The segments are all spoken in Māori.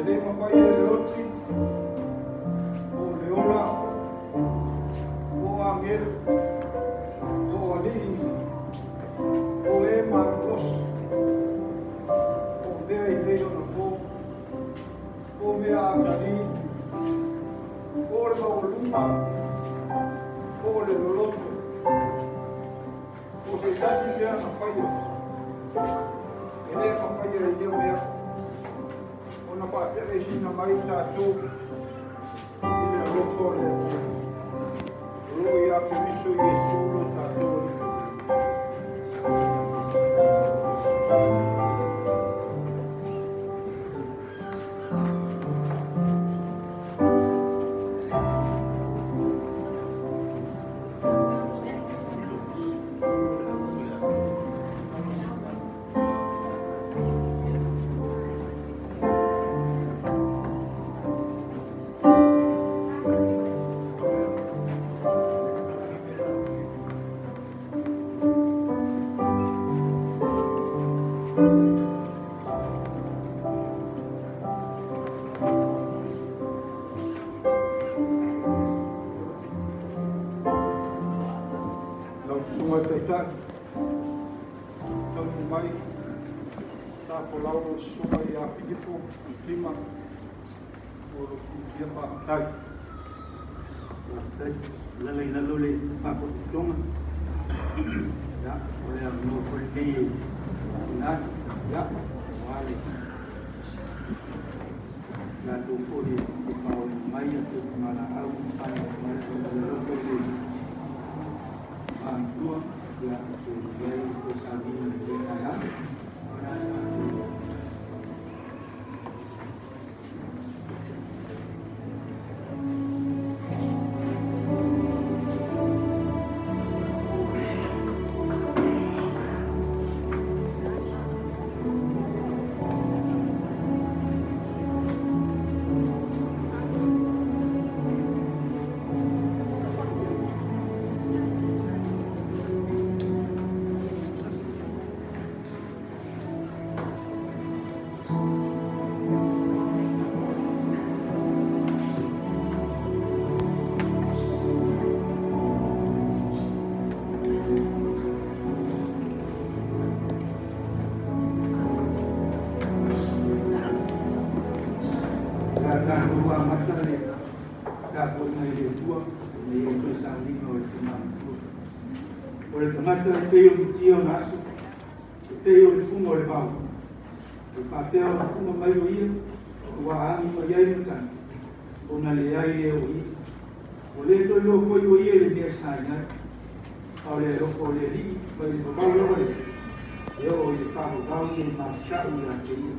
Ele mawhai e leoti, o leola, o angelu, o alii, o e marcos, o mea I leo na po, o mea atali, o le mauluma, o le loloto, o se tasi mea na whaia. Ele mawhai e leo mea, ona whaatere sina mai tātou, I le rofo le atua. Roi a Kristo Yesu lo tātou. Lalu Pak Tung, ya, oleh Novel di Sunat, ya, wali. Lalu Furi di Paul Maya tu mana aku mana Novel di Antua, ya, tu gaya tu sabi di mana. Mata peo tio nasu, peo le fumo le pau. Le fa peo le fumo mai o ia, wa angi o iai mutan. Ona le iai le o ia. O le to lo foi o ia le dia saia. Au le rofo le li, mai le pau lo le. Eo o le fa o pau le maska u la te ia.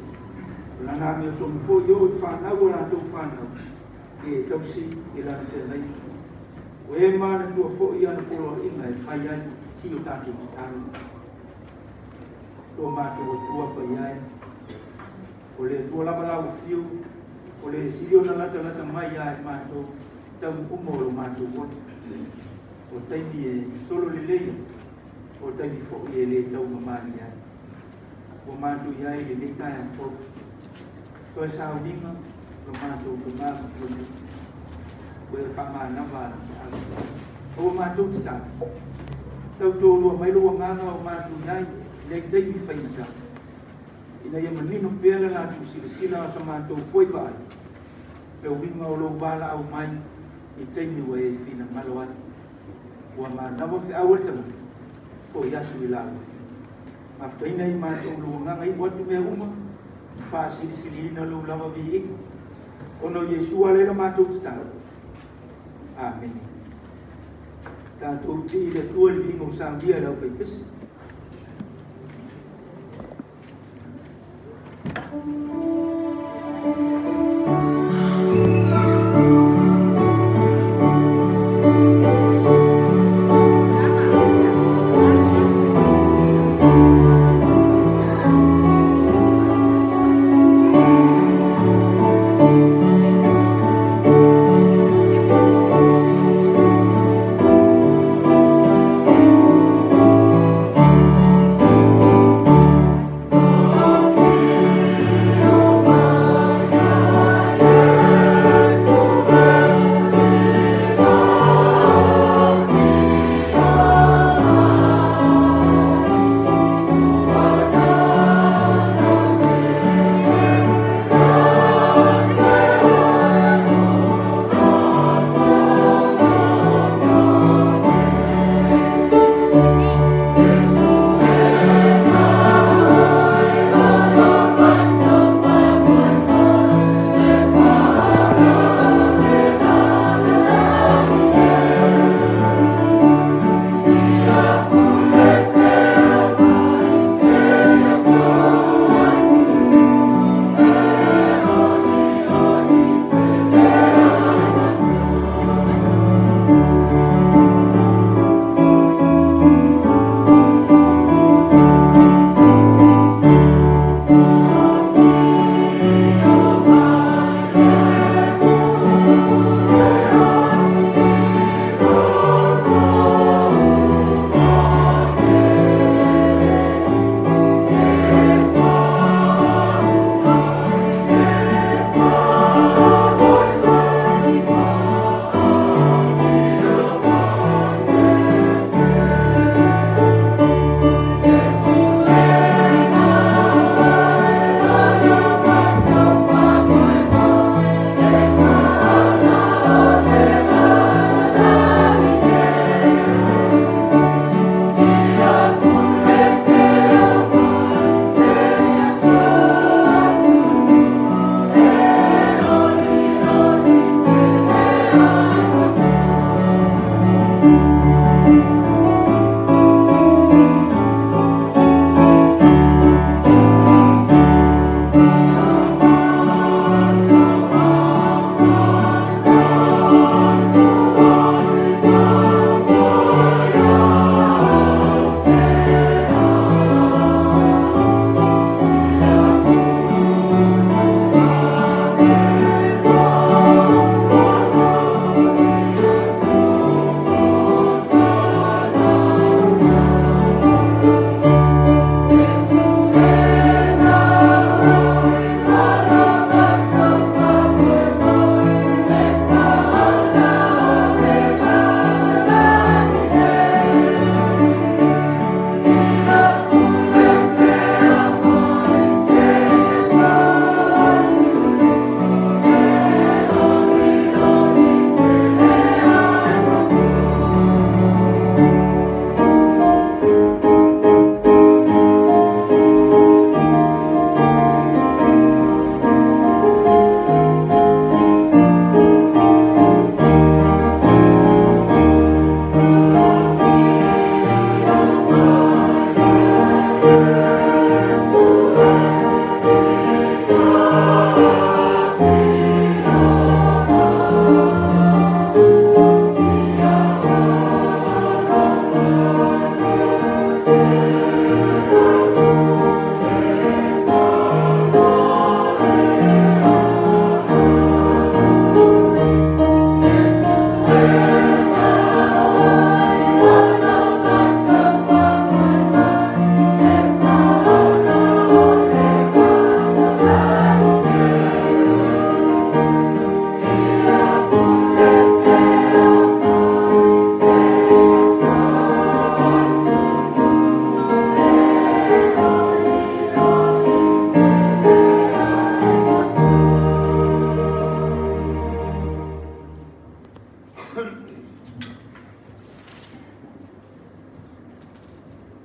La na me to foi o fa na o la to fa na. E tausi e la te nei. O e mana tu fo ia na polo ina e fai ai. Si o tātou tānu. Tō mātou o tua pa iai. O le tua lapa lau whiu. O le sirio na lata mai iai mātou. Tau umoro mātou wot. O taimi e solo le leia. O taimi fo e le tau mamani iai. O mātou iai le le kai a fo. Tō e sao ninga. O mātou ko mātou tōne. O e whamā nawa. O mātou tātou. Tau tōrua mai roa nganga o mātou iai, nei teimi whainata. Ina ia manino pēra nā tu sila sa mātou foi vai. Peo winga o lou wala au mai, I teimi wa e whina malo atu. Ua mā nawa whi au atama, ko I atu I lau. Maftaina I mātou roa nganga I watu mea uma, wha sili ina lou lawa vi ika. Ono Yesua leira mātou tatau. Amen. Tātou ti le tua li ingo sāmbia lau whai pisi.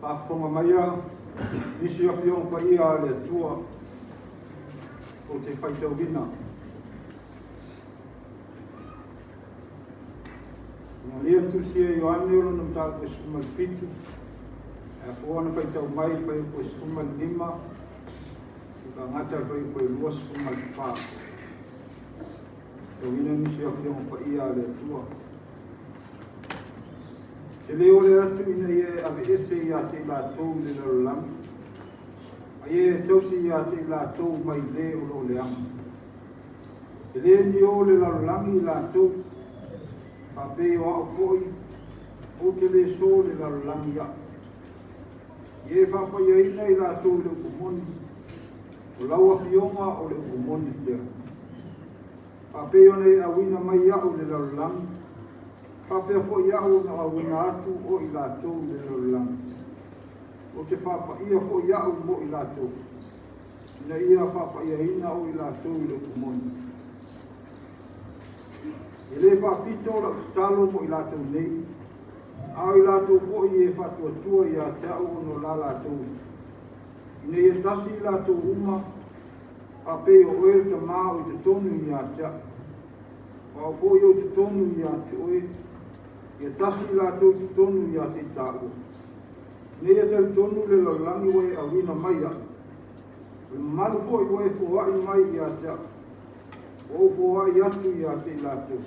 Whafonga mai a, nisi a whiong pa ia le tua o te whaitau wina. Ngā lea tusia i o ane ora nam tāku e sukuma le pitu. E fuana whaitau mai whai ko e sukuma le lima. I ka ngata whai ko e lua sukuma le wha. Tau ina nisi a whiong pa ia le tua. Te leo le atu ina ie ave ese i a te la tau le larolangi. A ie tausi i a te la tau mai le o lo le anga. Te le ni o le larolangi la tau. Pape o au foi, o te le so le larolangi a. Ie whapa ia ina i la tau le ukumoni. O laua fionga o le ukumoni te. Pape o ne awina mai au le larolangi. Pape fo iau na awina atu o i la tau le larolangi. O te whapa ia fo iau mo i la tau. Ina ia whapa ia ina o i la tau le ukumoni. E le whapito la talo mo i la tau nei. Au i la tau fo i e whatua tua i a te au no la la tau. Ina ia tasi i la tau uma. Pape o oe te mao i te tonu i a te. O fo i o te tonu i a te oe. Ia tasi la tau te tonu i a te tāua. Nei a te tonu le lalangi wai a wina mai a. Le malu fo i wai fo wai mai i a te. O fo wai atu i a te la tau.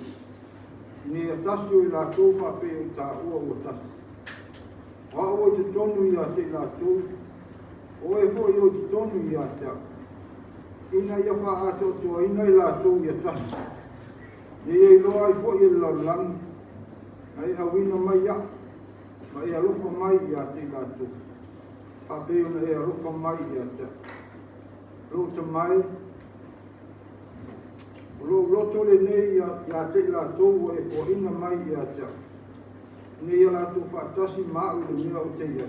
Nei a tasi o i la tau pape o tāua o tasi. Wa o i te tonu i a te la tau. O e fo i o te tonu i a te. Ina ia wha ato tua ina i la tau i a tasi. Nei e loa i fo i la lalangi. Ai awina mai a, ma e alufa mai i a te gato. Pape ona e alufa mai i a te. Rota mai, roto le nei i a te gato e po ina mai i a te. Nei a lato whaatasi mau le mea o te ia.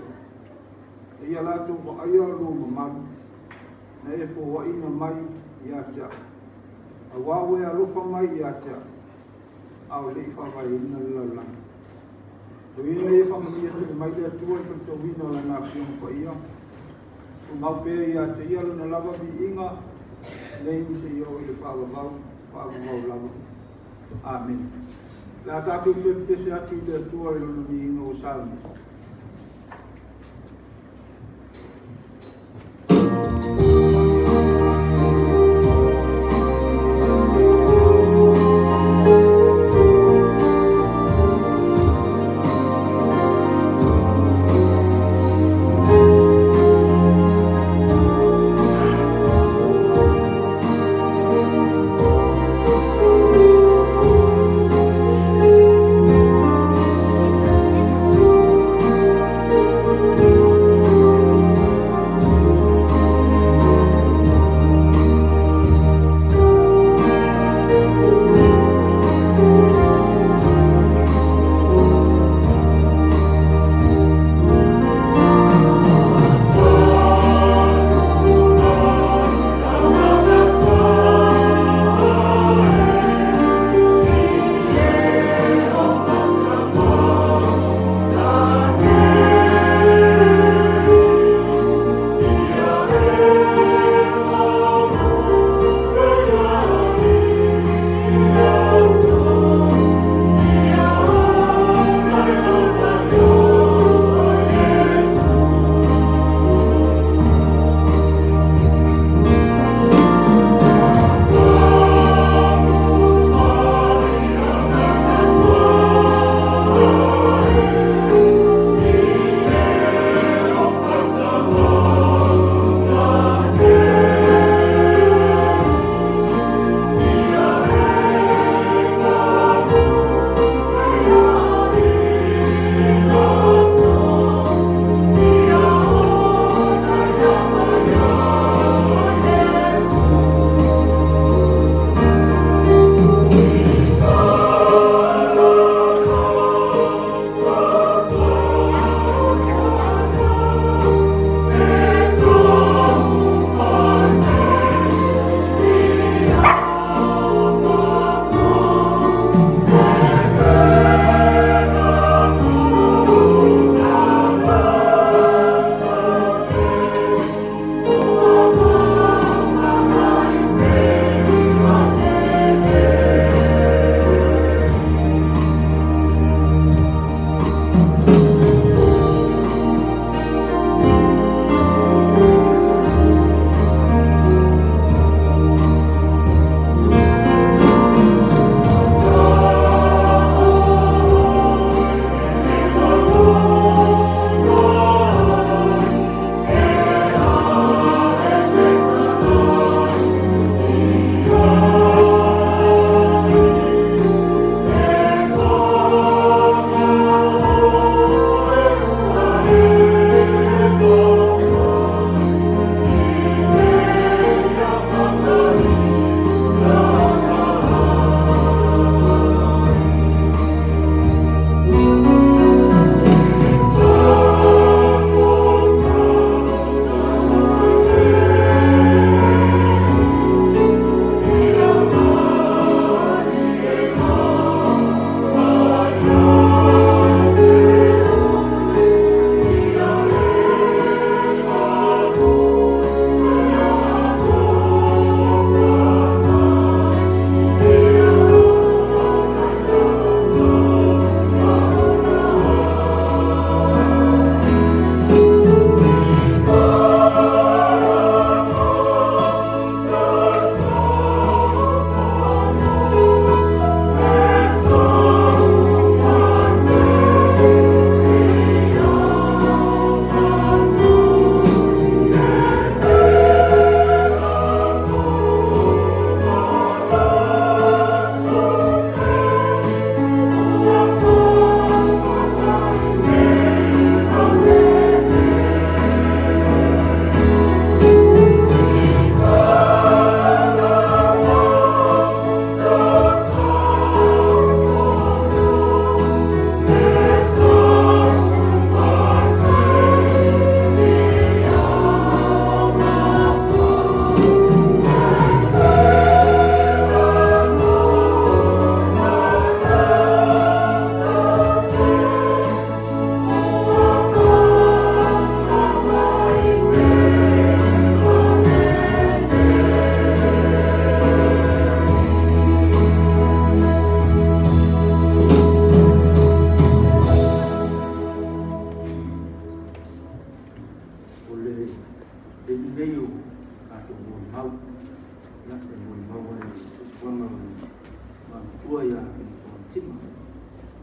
Nei a lato wa aia lo mamadu. Na e po wa ina mai i a te. A wawe alufa mai i a te. Au le whawai ina lalang. So ina e whamania te mai lea tua i whantua wina la ngā whiong pa ia. So mau pēr i a te ia luna lava vi inga. Nei ni se ia o i le whawavau lava. Amen. La tātou te pese atu i lea tua i luna vi inga o salmi.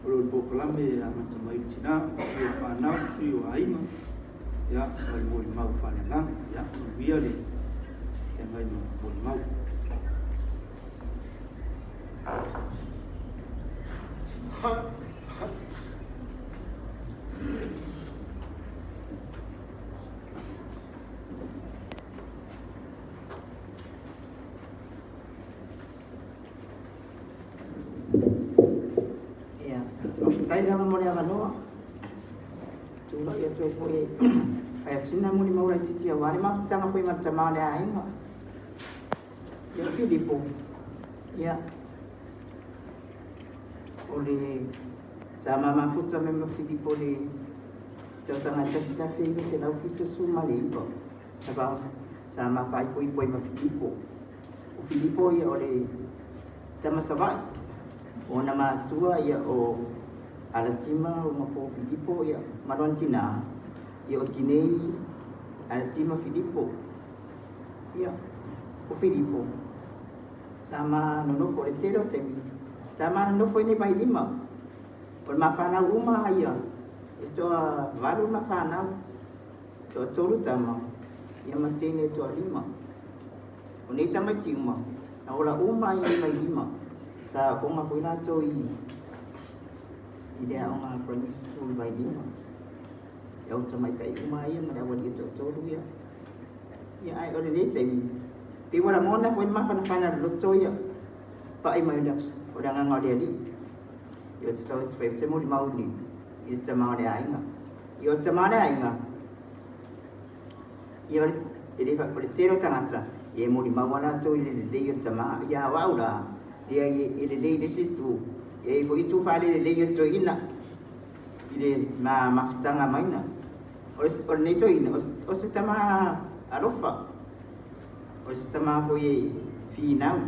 Olo po kalame a mata mai tina si fa na si o aima ya mai mo mau fa na ya bia le ya mai mo mau Tay dalam mulai kano, cuma ya cuy foi, ayat sini mulai mau lagi cici awal, mah jangan foi macam mana aing, ya Filipo, ya, oleh sama mafut sama Filipo le, jauh sangat cerita Filipo selau fitur semua limpo, sebab sama fai foi ma Filipo ya oleh sama sabai, nama tua ya ala tima o mapo Filipo ya maron tina ya o tinei ala tima Filipo ya o Filipo sama nono fo tero temi sama nono fo ni bai lima o mafana uma ya itu baru mafana to tolu tama ya matene to lima o ni tama cima ora uma ya bai lima sa o mafuna to Ida orang primary school by dia. Ya macam macam umaya mana awal dia cocok ya. Ya ai orang dia cem. Pi wala mo na pun makan kana lotso ya. Pa ai mai dak. Orang ngau dia di. Yo so favorite mo di mau ni. Itu cuma dia ai nga. Yo cuma dia ai nga. Yo jadi pak politero tangata. Ye mo di mau na to dia cuma ya wau lah. Dia dia situ. E foi tu fale le yo joina ile maftanga maina os orneto ina os tama arofa os tama foi final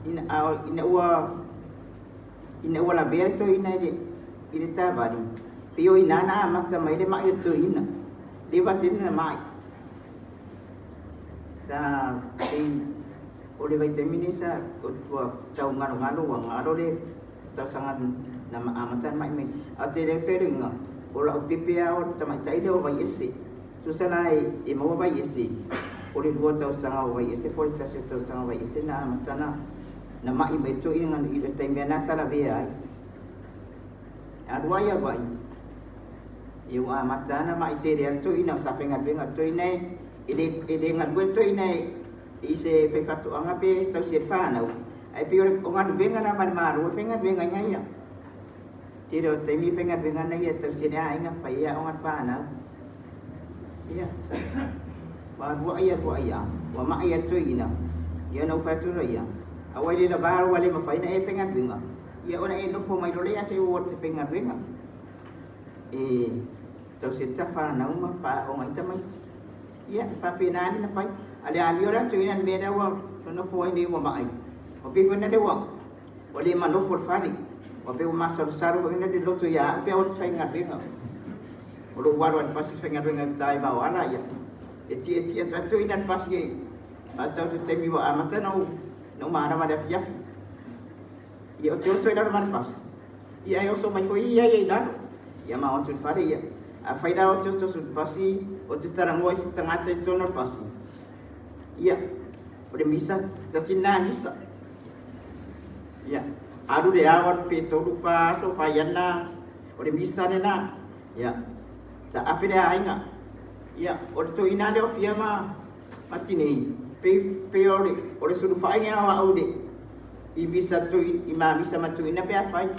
ina la berto ina ile tabari pio ina na mata mai de mai to ina le batina mai sa oleh baca minisa kuat jauh ngaru ngaro le jauh sangat nama amatan mai mai ate de te ringa ola pipia o tama cai de o vai esse tu sanai e mo vai esse oleh dua jauh sangat vai esse por ta se jauh sangat vai esse na amatana nama i mai to ingan i de tembiana sala be ai adua ya vai eu amatana mai te de to ina sa penga benga to ine ide ngat buat to ine ise fai fatu anga pe tau sir fanau ai pe o ngat benga na man maru fenga benga nya tiro temi fenga benga na ya tau sir ai nga fai ya ngat fanau ya wa ya wa ma ya to ina ya no fatu ya awai le baru wale ma fai na e fenga benga ya ona e no fo mai dole ya se wo te fenga benga tau sir ta fanau ma fa o ngai tamai ya fa pe na ni na fai ada orang cuinan beda wang, no foi ni wang mai. Tapi pernah ada wang, oleh mana no fari. Tapi masa saru ini di lotu ya, tapi orang saya ingat dengar. Orang waran pasti saya ingat dengar tay bawa lah ya. Eci itu cuinan pasti. Masa tu temi bawa amatan no mana ada fiak. Ya ojo saya dah mana pas. Ya yo so mai foi ya dah. Ya mau tu fari ya. Apa ida ojo pasti ojo terang woi setengah tu no pasti. Ya, boleh bisa tersinar bisa. Ya, adu dia awat peto lupa sofa yana, boleh bisa nena. Ya, tak apa dia ingat. Ya, oleh tu ina dia firma macam ni. Pe oleh suruh fanya awak ude. Bisa tu imam bisa macam ina pe apa?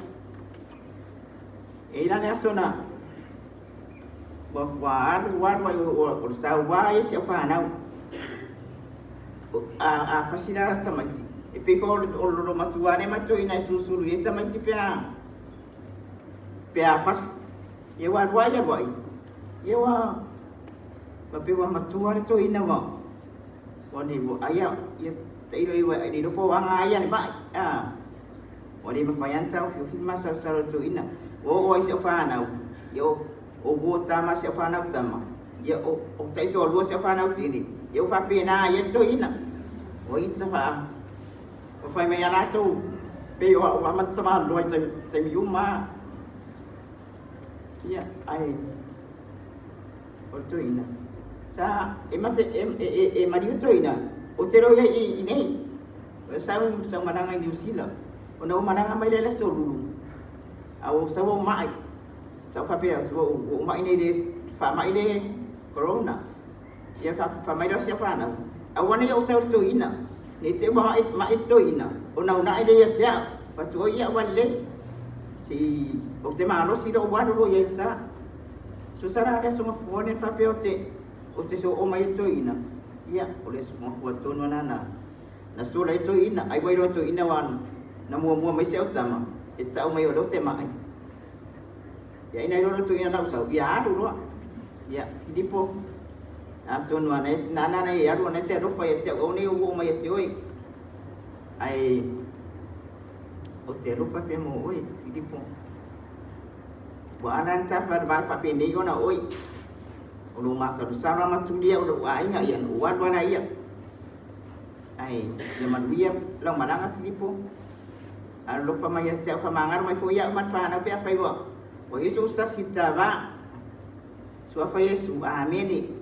Ina ni asona. War sawa ya siapa nau. Fasila tamati e pe fo lo matuane mato ina susuru e tamati pe fas ye wa ya boy ye wa pe wa matuane to ina wa wani bo aya ye tairo iwa di do anga aya ni bai wani ba fayan tau fi masa saro to ina o se fa na yo o bo tama se fa na tama ye o taito lo se fa na tini ye fa pe na ye to ina o itsa fa o fa me yana to pe wa man sama loi cai yuma ya ai o tuina sa e mariu tuina o te roi i nei sa mananga New Zealand o na mananga mai le so lulu au sa wo mai sa fa pe o mai nei de fa mai de corona ya fa mai do sia fa na awane o sa tuina ni te mai tuina o na na ide ya ja pa tu ya wale si o te malo si do wa do ya ta so sara ka so mo ne fa pe o te so o mai tuina ya o le so mo to no na so le tuina ai wai do tuina wan na mo mai se o tama e ta o mai o do te mai ya ina do tuina na so ya do ya Filipo Atun wa nana ya do na te do fa ya o ne o mai te oi ai o te rufa pe mo oi Filipo wa anan ta fa ba pe ne yo na oi o lo ma sa sa ma tu dia o lo ai nga ya o wa na ya ai ya man dia long ma na Filipo a lo fa ma ya te fa ma ngar mai fo ya ma fa na pe fa yo o Yesus sa sita ba so fa Yesu amen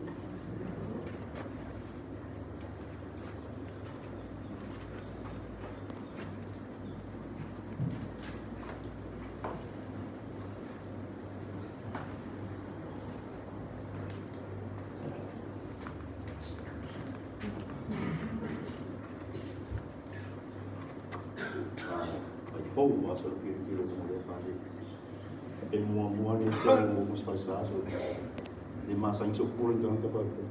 Fou asa kira-kira kemudian kali mua ni kalau mus fasa so di masa yang sepuluh jangan kepada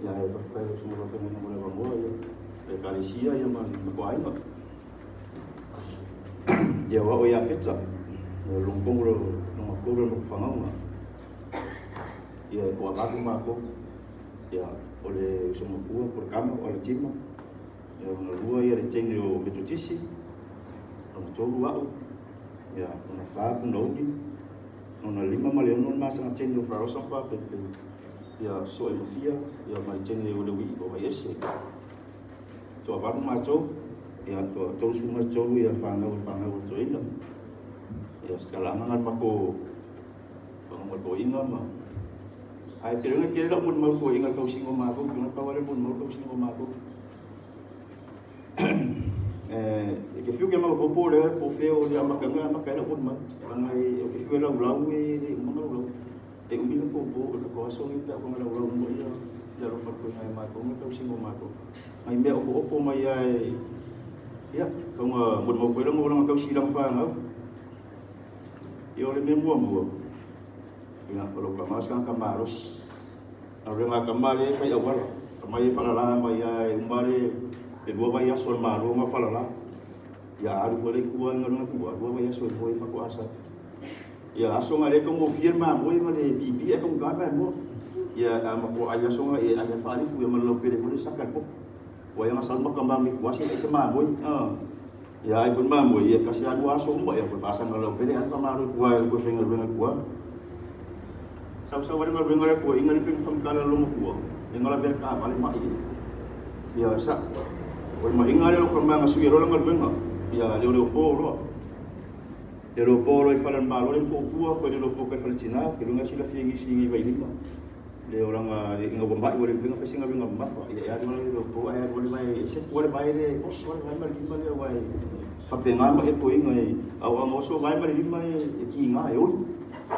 ya fa semua family mulai bangwa ya kali sia yang mau ai mak ya wa ya fetsa lumpung lo makuro no fangau ya ko abaku mako ya oleh semua por kama oleh cima ya lua ya receng yo betutisi no tolu au ya na fa ku no ni no 5 milion mas na ceng yo fa so fa pe ya so e fia ya mai ceng yo le wi bo yes to ba ma cho ya to semua cho ya fa na cho ina ya skala mangan mako mo ko inga ma ai pero nga kira mo mo ko inga ko singo ma ko no pa wala mo ko singo ma ko que fiu que mau vou por o feo de amacanga macana por ma ngai o que fiu la ulau e mo no ulau e o mino po ko so ni ta ko la ulau mo ya ro fa ko ngai ma ko mo ko singo ma ko ai me o mai ai ya ko mo mo ko mo ko silang fa ngau yo le me mo ya kalau kamas kan kamaros ore nga kamale fa ya wala kamai fa la mai ai umare e dua vai sol maru nga fa la ya aru fole kuwa nga kuwa dua vai sol boy fa kuasa ya aso ngale ko mo firma boy ma de bibi ko ngaba mo ya ama ko aya so nga e aya fa ali fu ya malo pere mo sakat po wa yang asal mo kamba mi kuasi e sema boy ya iPhone ma boy ya kasi adu aso mo ya ko fa sa ngalo pere an maru kuwa ko fenga benga kuwa sa wari mal benga kuwa ingali ping fam kala lo mo kuwa ingala ber ka bali ma ya sa wari ma ingali lo kamba nga suiro lang benga ya le poro i falan malo le po kuwa ko le po ka falcina ke lunga sila fiengi singi vai lima le orang inga bomba wari finga fasinga benga mafa ya ya le po ai wari mai se wari mai le pos wari mai lima le wai fa penga ma e po inga au amoso mai lima e ki nga yo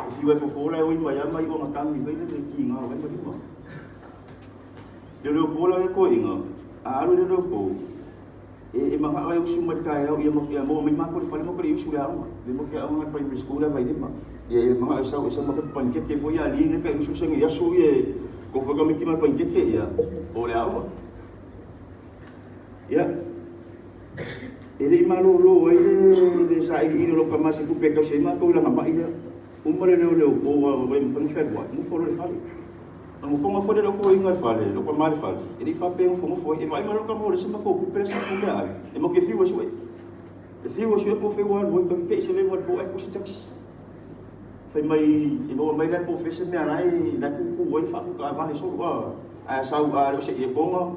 si vai fofola oi mai mai o makami vai le ki nga vai lima le po le ko inga aru le po e mga ay usumad kaya mo may mako fali mo kali usula mo limo kaya ang primary school vai lima e mga isa makat pankit ke foi ali ne kay ususang yaso ye ko faga mi kimal pankit ke ya ole awa ya ele malo lo ele sa ili lo kama se ku peka se ma ko la ma ida umare le o wa vai mo fan ferwa mo folo le fali mo fonga fode lo ko inga fale lo ko mal fale ele fa pe mo fonga fo e vai malo ka mo le sama ko ku presa ko ba e mo ke fiwa so e fiwa so ko fe wa wo ka ke se le wa bo e ko se tax fa mai e mo mai la po fe se me anai la ku wo fa ka ba le so wa sau a se e ponga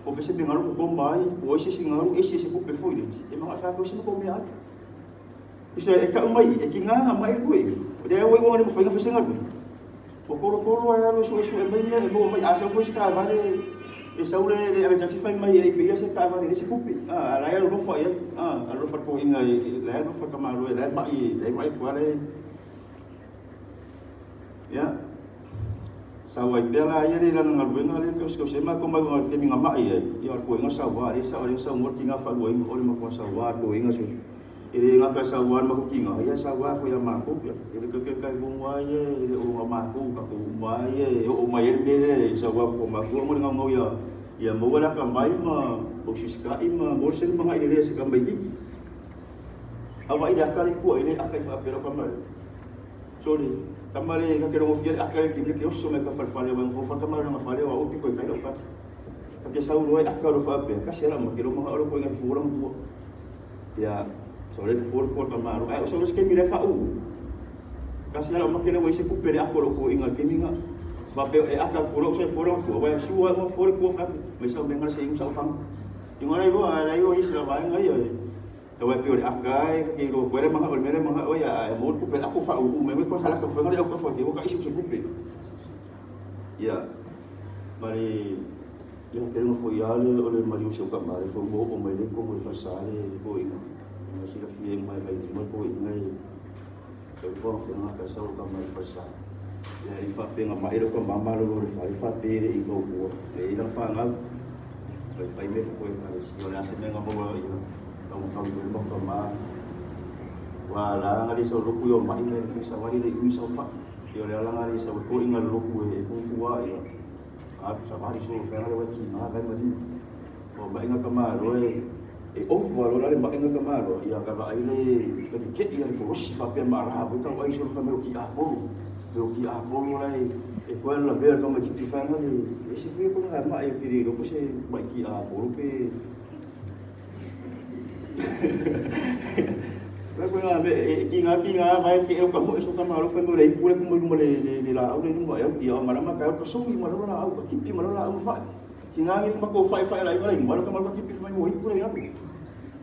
o fese be ngaru ko mai o ese singaru ese se kupe foi e manga fa ko se ko me ai isa e ka mai e kinga mai ko e de o ngo ni mo foi nga fese ngaru o kolo ai alo so e mai me mo mai asa foi se ka vale e saure e ave tati fai mai e pe se ka vale se kupe la ya lo foi a lo fa ko inga la lo fa ka ma lo la mai ko ale ya sawai bela ia ri lang ngal le ko sema ko mai ngal kemi ngamai ia ko inga sawa ri sa mo kinga fa lo inga ole ma ko sawa ko inga so iri nga ka sawa ma ko kinga ia sawa fo ya ma ko iri ko ke kai bung wa ye iri o ma ko ka ko ma ye o ma ye me sawa ko ma ko mo ngau ya mo wala ka mai ma o siska ima mo se ma ngai le se ka mai ki awa ida kali ko ile akai fa pero ka mai sorry kamare ka kero mo fiel akare ki ke osso me ka farfale wa fo fa kamare na fale wa opi ko kai lo fa ka ke sau no akaro fa pe ka sera mo kero mo alo ko nga fo ram tu ya sobre fo ko kamaro ai osso ke mi le fa u ka sera mo kero wa se ku pere akoro ko inga ke minga va pe e aka ko lo se fo ram ko wa su wa mo fo ko fa me sa me ngal se im sa fa ingora ibo ai yo isra ba ngai yo Tawa pior akai ke ro pere manga mere manga o ya mo ku pe aku fa u me ko hala ka fa ngali aku fa ke ka isu se ku pe ya mari yo ke no foi ale o le mari uso ka mari fo mo o me le ko mo fa sale ko ina no si la fie mai mai mo ko ina e ko fa na ka sa ka mai fa sa ya i fa pe nga mai ro ka mama lo fa pe re i ko ko e ina fa nga fa me ko e ka si yo la se me nga mo yo tau foi mo ka ma wala ngali sa luku yo mai le fisa wali le imi sa fa yo le ala ngali sa ko inga luku e ko kuwa yo a sa mari so fa ngali wa ki na ga mari o ba inga ka ma ro e o valor ale ba inga ka ma ro ya ka ba ile ke ke ya ko si fa pe ma ra ba ka wa so fa me ki a po lai e ko la be ka ma ki fa ngali e si fi ko na ma e piri ro ko se ba ki a po pe Lagu nga be kinga vai ke ka mo so ka maro fa mo le pure ko mo le la au le mo e ki o mara ma ka ko so mi mo la au ki pi mo la au fa kinga ngi ma ko fa la mo ka ma ki pi fa mo i pure ya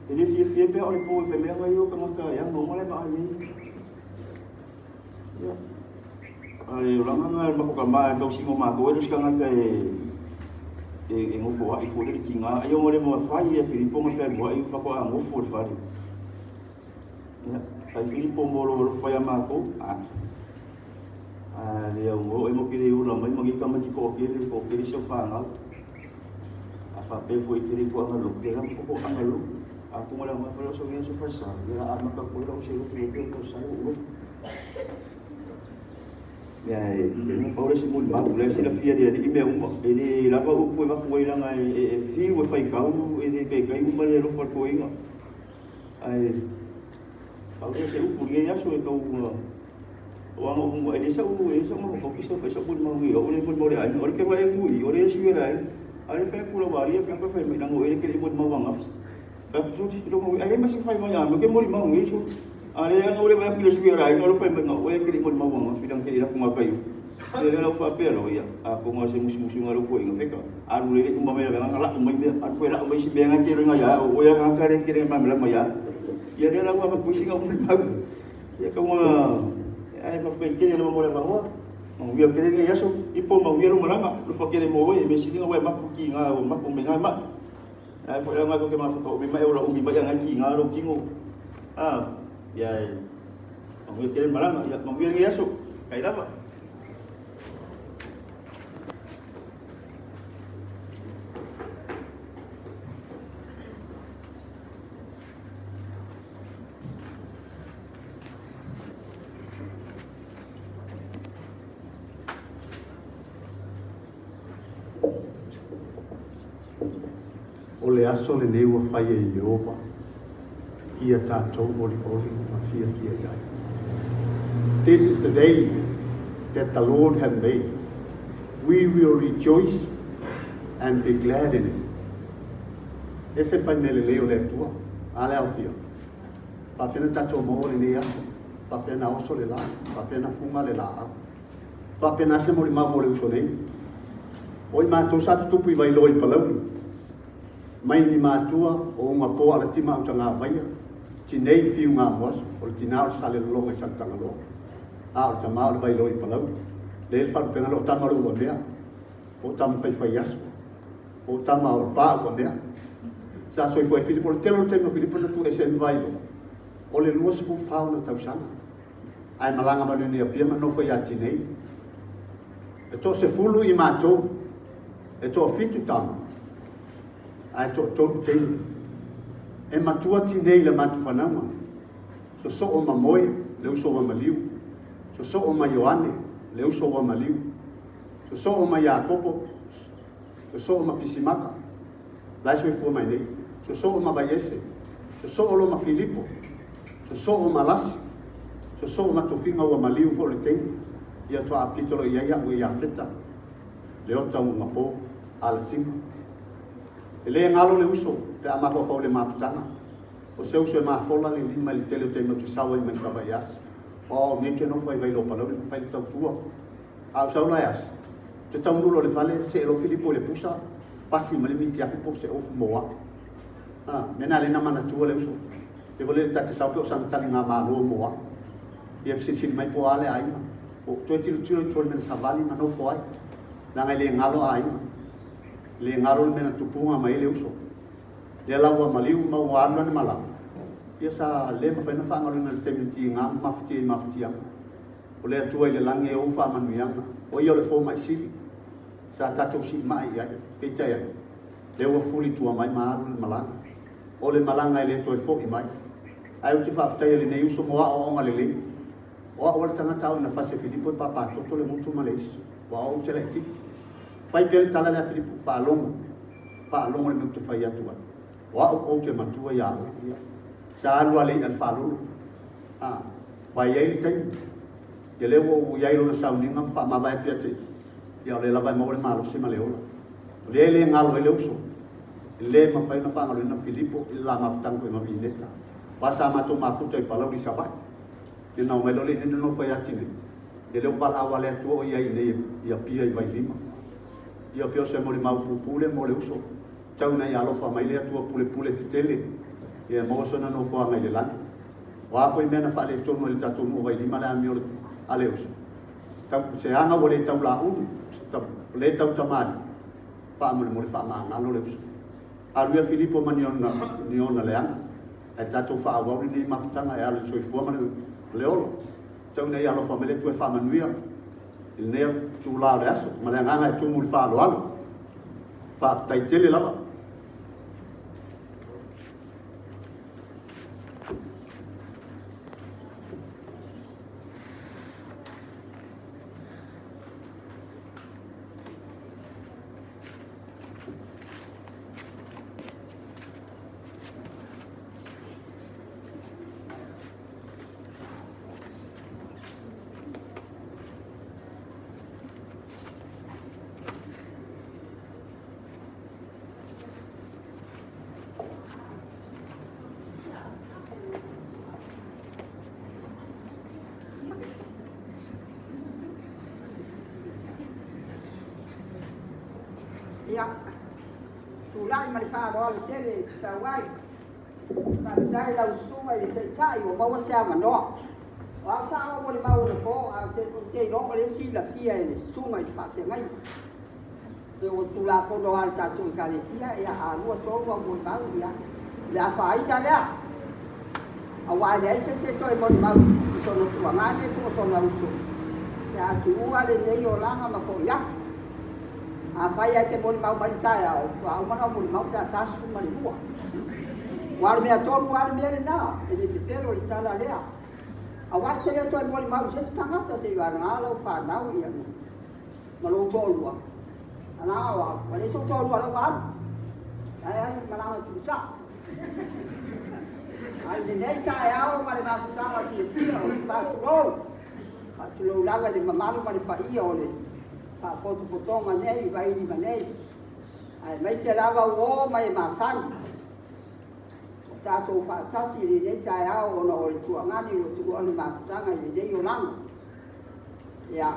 e le fie pe o le po fe me nga yo ka ma ka ya no mo le ba ai ya ai la nga ma ko ka ma ka si mo ma ko e ska nga e ngofo ai fo le kinga ayo mo le mo fa i e Filipo mo fe mo ai fa ko a ngofo fa ai Filipo mo lo fa ya ma ko le ngo e mo kire u la mai mo ki ka ma ki ko kire so fa nga a fa pe fo i kire ko nga lo ke ra ko nga lo a ko mo la ma fa so ngi so fa sa ya a ma ka ko lo se lo ko sa u ya e Paulo se mul ba le se la fia de me uma ele lava o pu va ko ila nga e fi o fai ka u ele be ka uma le lo for ko inga ai Paulo se u pu ya so e ka u wa ngo ele sa u e sa mo focus so fa so pu mo ngi o le pu mo le ai o ke va e ku i o le su era ai fa ku lo va ri fa ka fa me ngo ele ke le pu mo wa ngaf ka su ti lo mo ai ma se fa mo ya mo ke mo li mo ngi su ale yang oleh banyak pilih suara, yang oleh faham banyak. Wah, kiri pun mau bang, fidang kiri aku ngapain? Dia lau faham lo ya. Aku ngasih musuh-musuh ngaruh kau ingat fika. Anu lele kumba maya bangang ngalak kumba dia. Aku elak kumba isi bangang kiri ngaya. Oh ya ngakar kiri ngam lam maya. Ya dia lau apa kuisi ngau mulu. Ya kamu faham kiri lau mau bang wah. Mau biar kiri ngaya so. Ipo mau biar rumah lama. Lu faham kiri mau wah. Mesti ngau wah mak kuki ngau mak kumba ngau mak. Faham ngau kemana faham umi maya orang umi bayang ngaji ngau kingo. Ya, mau kirim malam, ya mau biar dia masuk, kayak apa? Ole aso le neua fai e Jehova. Ia tātou ori ma fia iai. This is the day that the Lord has made. We will rejoice and be glad in it. Ese fai mele leo le tua, ale au fia. Pa whina tātou mo le nei aso, pa whina oso le la, pa whina funga le la au. Pa whina se mori mau mo le uso nei. O i mātou sa tupu i vai loi palauni. Mai ni mātua o unga po ala tima au tanga vaia. Ti nei fiu ngā moasu. O le tina o sale longa i santanga loa. A o tama o le vai loi palauni. Le le wharu penga lo tamaru wa mea. O tama whai asu. O tama o pā wa mea. Sa soi fwai Filipo. Le telo temo Filipo na tu e se mwai lo. O le luas fu whao na tausanga. Ai malanga manu ni a pia ma no whai ati nei. E to se fulu i mātou. E to fitu tama. Ai to teilu. E matua ti nei le matu whanama. So o mamoe, le uso wa maliu. So o ma Ioane, le uso wa maliu. So o ma Iakopo, so o ma Pisimaka. Lai so i fua mai nei. So o ma Baiese. So o lo ma Filipo. So o ma Lasi. So o ma tofinga wa maliu fo le tengi. Ia toa apitolo ia ua ia fleta. Le ota unga po. Ala tima. E le ngalo le uso, te amako fau le mafutanga. O se uso e mafola le lima le tele o te matu sawa i mai sawa i as. O neke no fai vai lo palori, fai le tau tua. Au sauna i as. Te tau nulo le fale, se elo Filipo le pusa, pasi ma le miti afi po se ofu moa. Mena le namana tua le uso. E vole le tate saupe o sanatani ngā mālo moa. I e fisi mai po ale aima. O toi tiru tiro i tole mena savali ma no fo ai. Nanga le ngalo aima. Le ngalo le mena tupunga mai le uso. Le lawa maliu ma uarna ni malam. Ia sa le mawhaina whaangalo na le temiti ngā mawhiti anga. O le atua i le lange o uwha manu ianga. O ia le fō mai sili. Sa tatou si mai ai. Kei tai ai. Le ua furi tua mai maaru le malanga. O le malanga i le toi fō i mai. Ai uti whaafitai le nei uso moa o onga le le. O le tangata o na fase Filipo i papa toto le mutu ma le isi. Wa o te le tiki. Fai pele tala le Filipo whaalongo. Whaalongo le mutu whai atua. Wa o te matua ia o ia. Sa alua le al whaalongo. Wai ei li taimi. Ia le o iai lo na sauninga wha mawai pia te. Ia o le labai maure malo se ma le ola. Le le ngalo e le uso. Le ma whai na whangalo na Filipo i la mawhitango e mawineta. Wasa mato mafuta i palau di sabai. Ia nao melo le nina no whai atine. Ia leo pala awa le atua o iai nei ia pia i vai lima. Ia pio se mo le mau pupule mo le uso. Tau na ia alofa mai le atua pule pule te tele. Ia mo sona no fua mai le lani. Wa foi mena fa le tono le tatu mo vai lima le amio ale uso. Tau se anga o le tau la unu. Le tau tamani. Fa mo le fa ma ngalo le uso. Aluia Filipo maniona le anga. E tatu fa awau ni mafutanga e ale soi fua mani le olo. Tau na ia alofa mai le tue fa manuia. Il nea tu la le aso. Ma le nganga e tu muli fa alo alo. Fa tai tele lava. Ia, tulai ma le whāroa le tere tauai. Tātai lau sunga i te tai o maua se amanoa. O au sāwa mo le mau le fō, au te rongo le si la fia e le sunga i te whase ngai. E o tula whono al tātou i kare sia, e a lua tōua mo le mau ia. Le a whaida lea. A wai le aise se toi mo le mau, i sono tua ngane, tua sono uso. E a tu ua le nei o langa ma fō ia. A fai ai te moli mau maritai au, au mana moli mau da tasu mali lua. Wale mea tolu wale mea le nā, e le pepero li tala lea. A wai te lea toi moli mau se tangata se iwa ngālau whanau ia me. Malo tolua. Ana awa, wale so tolua lau walu. Ai manama tu sa. Ai le nei tae au male ma kusama ki e tira o li whātulou. Whātulou laga le mamalu male whaia o le. Pa foto potonga nei, vai ni nei. Ai mai se lava o mai masani. Tato fa tasi ni nei tai au ona o le tua ngani o tu o le masanga ni nei o langa. Ya.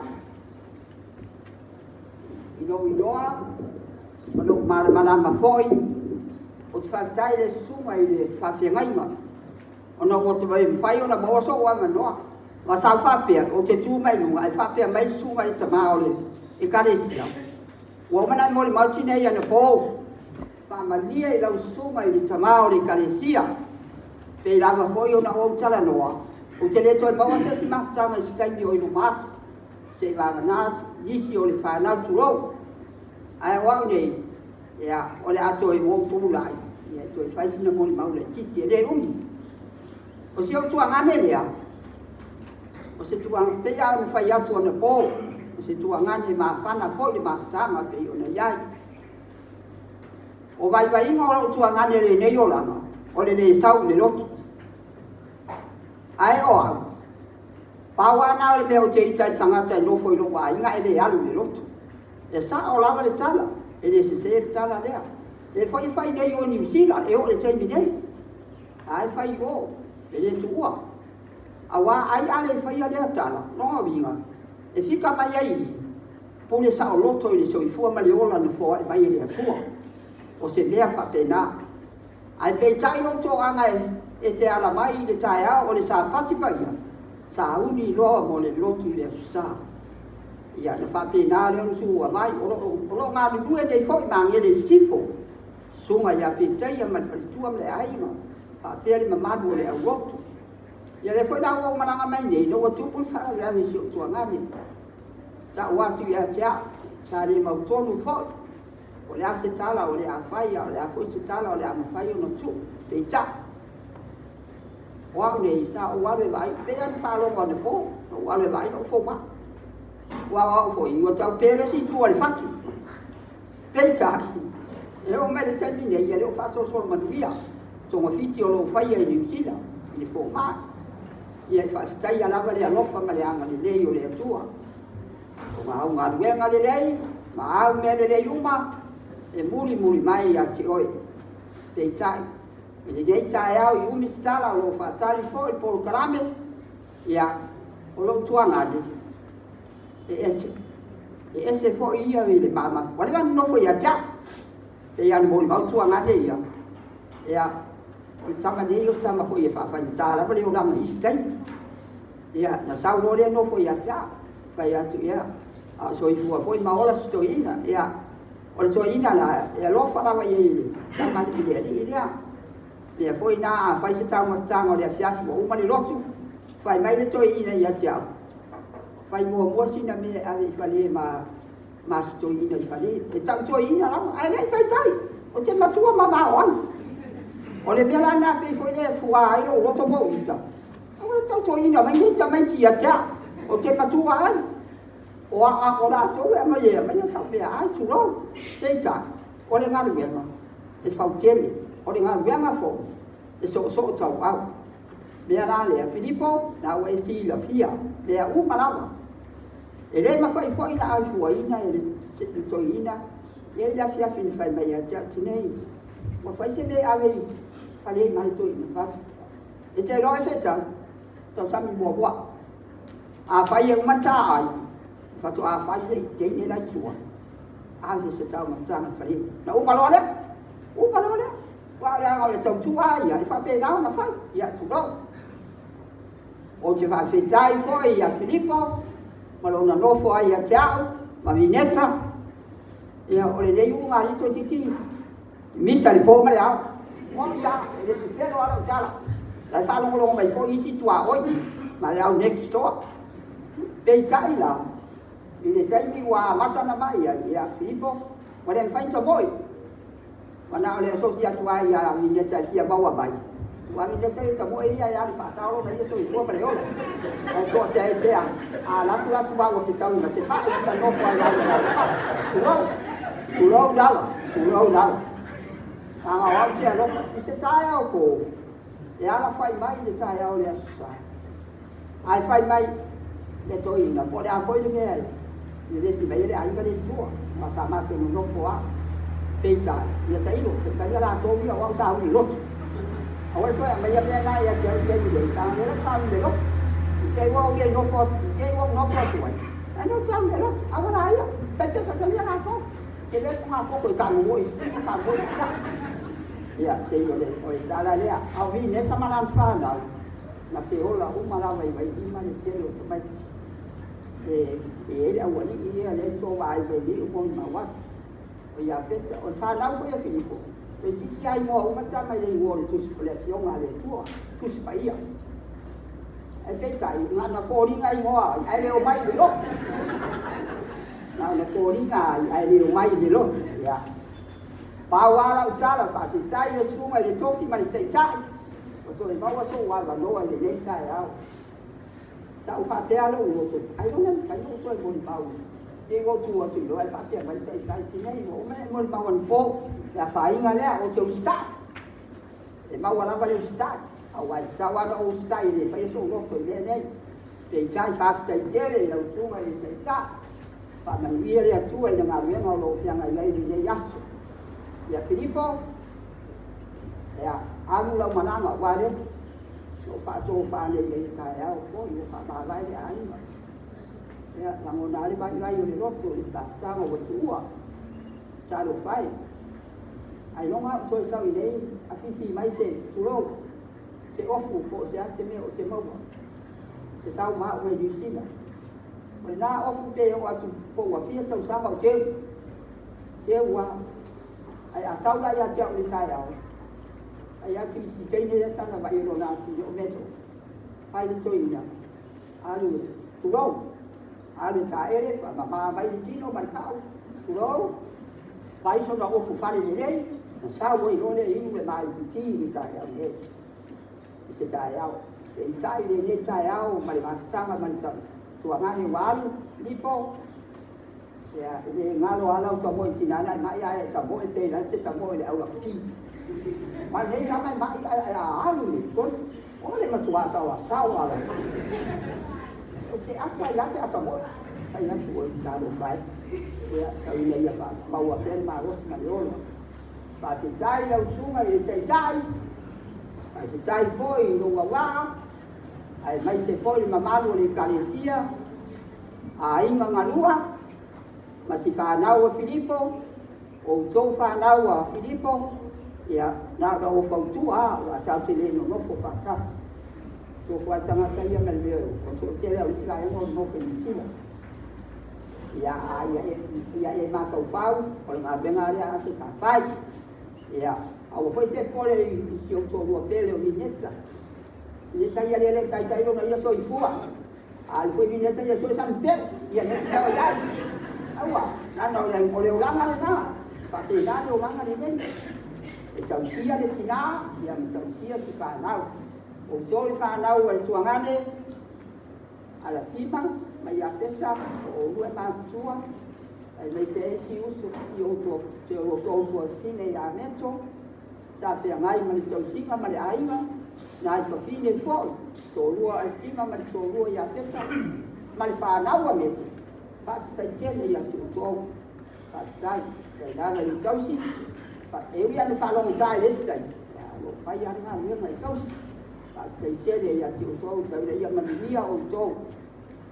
Inoa, Mano Marama foi, o te whaftai le suma I le whawhiangaima. Ona o te mai whai ona mawaso o amanoa. Ma sa whapea, o te tū mai lunga, ai whapea mai suma I te maole, e karesira. Ua mana mori mauti nei ana pō, whamalia I lau suma I te maole karesia. Pei lava foi ona o tala noa, o te leto e mawa se si maftanga I staimi o ino matu. Se wangana, nisi o le whanau turou. Ai wau nei, ia, o le ato e mō tūlai, ia, to e whaisina mori maule titi, e le umi. O se o tua ngane lea, o se tua te ia o whai atu ana pō, o se tua ngane ma whana fōi le maftanga pe o na iai. O vai vai inga o tua ngane le nei o langa, o le sau le lotu. Ai o au. Paua na o le mea o te itai tangata e nofo I loko a inga e le alu le lotu. E sa o lava le tala, e le se le tala lea. Le whai nei o New Zealand, e o le teimi nei. Ai whai o, e le tuua. A wā ai ale whai a lea tala, noa winga. E whika mai ai, pole sa o loto I le soifua ma le ola na fōa e mai e le atua. O se mea whapena. Ai pei tai loto anga e te ala mai le tae au o le sa pati paia. Sa uni loa mo le lotu le asusa. Ia na whapena le onu sua mai, o lo ngā lue nei fōi mangi le sifo. Sunga ia pēteia mai whalitua me le aima. Whapea le mamanu o le au lotu. Ia le fōi nā o maranga mai nei, no o tupu whara le ane si o tua ngani. Ta watu ia tea, sa le mautonu fōi. O le ase tala, o le a whaia, o le a fōi tala, o le a mawhai o no tu. Peita. Wau nei, sa o wale vai, pea ni whalonga ne pō, o wale vai no fō ma. Wau fōi, o tau pere si tua le whatu. Peita. E o mele taimi nei, e leo whaso soro manuia. Tonga fiti o lo whaia I New Zealand, I le fō ma. Ia I whaastai alava le alofa ma le anga le lei o le atua. O ma au ngā ruenga le lei, ma au mea le lei uma, e muri mai a te oi. Peitai. E le nei tae au I umi stala o lo whaatari fō I polo karame, ia o lo tuangane. E ese fō ia I le mama. Wale wani nofo ia tia. E ia ni mori mau tuangane ia. Ia, o le tama nei o tama fō ia whaafani tāla, wale o rama istai. Ia, na sau no le nofo ia tia. Whai atu ia. A so I fua fō I maola sto ina. Ia, o le to ina la, ia lofa rawa I tama ni pile ali ia. Ia foi na fai se tau matanga o le afiafi o uma le lotu. Fai mai le toi ina ia te au. Fai mua sina me ave I whale ma si toi ina I whale. E tau toi ina lama, ai nei tai. O te matua ma on. O le bela na pe foi le fua ai o loto mo ita. O le tau toi ina mai nei tamenti ia te au. O te matua ai. O a la toi e mai e mai e sau pea ai tu lo. Te tai. O le ngaru ema. E fau tele. O le ngā ruenga fō, e so tau au. Mea rā lea Filipo, nā ua e si la fia, mea umalawa. E le mawhai fōi na au fua ina, e le toi ina, e la fia fini whai mai a tia tinei. Wa whai se me awe I whale mai toi ina whatu. E te roe wheta, tau sami mua wā. A whai e umata ai, whatu a whai le teine lai tua. A se se tau matana whale. Na umalole? Umalole? Wa la o le tau tua ia, e whape nao na whai, ia tūrau. O te whawhetai fōi ia Filipo, ma lona nofo ai a te au, ma mineta, ia o le rei unga hito titi, misa li pō mare au. Moni ia, e le tupero ala o tala. Lai whalongolongo mai fōi isi tua oi, ma le au next door. Peitai la, I le taimi wa matana mai ia Filipo, ma le mwhaita moi. Mana ole asosia tua ia mineta sia bawa bai. Wa mineta ta mo ia ia ni pasalo na ia to I fua pale ola. O to te ai te a la tu bawa se tau na te fa ta no kwa ia. Tulo dala. Anga wa te alo se tai au ko. E ala fai mai le tai au le asa. Ai fai mai le to ina po le a foi le me. Ni le si mai le ai ba le tua. Ma sa ma te no fua. Peita, ia te ino, te taria la tōmi a wau sāu ni lotu. A wale toi a mai a mea nā ia te au te mi lei, tā mea sāu ni lotu. I te wau ia nofo, I te wau nofo tuai. Ano jam ela, awala ia, tete kakalia ako. Kaya kung ako ko'y tango, isip ako, isa. Ya, tengo le, o tala lea, au vi neta malan whanau, na whiola umalawa i mai ima le telo te mai. Ere awani i ea le tō wai wei o moni mawat. O ia feta, o whanau ko ia Filipo. E tiki ai moa umata mai le ngore tusi po le fionga le tua, tusi pa ia. E petai, ngana fōringa i moa, ai leo mai le lo. Ngana fōringa ai leo mai le lo, ia. Pawara utala fati tai le suma le tofi ma le tai tai. O to le bawa so wa ba loa le nei tai au. Ta u fate alo u to. Ai no nem kai no to e bon pau. E go tu o tu lo ai fate ma tai tai ti nei mo me mo ma wan po. Ya fai nga le o to sta. E ma wala ba le sta. Au wa sta wa no sta i le fai so lo to le nei. Tai tai fa tai tere le suma le tai tai. Pa ma ia le tu e nga me no lo fianga i le yasu. Ya Filipo, ya alu lau mananga wale, no fa to fa le tai au ko i fa ba vai le ai. Ya ngona le vai vai le roto le ta ta o tua. Ta lo fai. Ai no ma to sa i nei, a fi mai se tulo. Se ofu ko se ate me o te mo. Se sa ma o di sina. Mai na ofu te o atu po wa fi to sa o te. Te wa ai a saula ia te o tai au. Ai a ki si teine ia sana vai no na si o meto. Ai le toina. Alu tulo. Alu ta ere pa ma vai tino mai kau. Tulo. Vai so na ofu fale le nei. Sa wo i no le i le mai ti ni tai au le. Se tai au. E tai le ne tai au mai ma tama mai tama. Tua ngani walu lipo. Ya, ini ngalo alau tamo tinana mai ai tamo te la te tamo le au ki. Ma nei sama mai ai alu ni kon. Ole ma tua sawa sawa la. O te apa la te tamo. Ai la tu ta do fai. Ya, sai le ya pa. Ma wa pen ma ros na yo. Pa te dai au sunga e te dai. Ai te dai foi no wa. Ai mai se foi ma malu le kalesia. Ai ma ngalua. Masih whanau a Filipo, o tō whanau a Filipo, ia nā ka o whautua a tau te leno nofo whakas. Tō whaitangata ia me leo, o tō te leo isi kai ango nofo ni tila. Ia e mākau whau, o ngā benga rea ase sa whai. Ia, au whai te pole i si o tō rua pele o mineta. Mineta ia lele tai tai ronga ia so i fua. A li fwai mineta ia so i sampe, ia neta tau iai. Awa, nana ole ulanga le na, pate nana ulanga le nei. E tau sia le tina, ia mi tau sia si whanau. O tōri whanau e tuangane, ala tima, mai a feta, o ue mātua, e mei se esi uso i o tō tua fine i a meto, sa whea ngai mani tau singa mani ainga, nā i whawhine fōi, tō rua e tima mani tō rua i a feta, mani whanau a meto. Pas sai tele ia tu to pas sai sai nana i tausi pas e ia me falong tai lestai ya lo fai ana me mai tausi pas sai tele ia tu to sai ia mania o to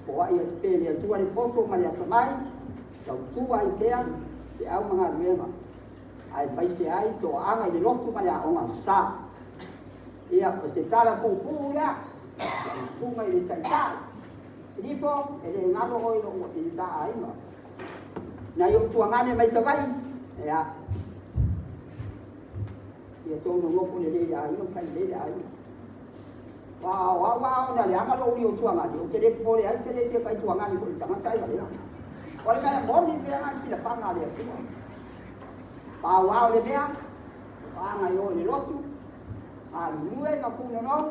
o ia pele ia tu ani poto mai ata mai tau tu ai pea se au manga mema ai mai se ai to anga i lotu mai a onga sa ia se tala pu ya pu mai le tai tai Filipo, ele ngalo oi lo ngoti ta ai ma. Na yo tuangane mai savai. Ya. Ia to no ngofo le le ai, no kai le ai. Wow, na le amalo ri o tuangane. O te le po le ai te le kai tuangane ko tanga tai le. O le kai mo ni pe an si la panga le. Wow, le bea. Pa na yo le lotu. A nue na ku no.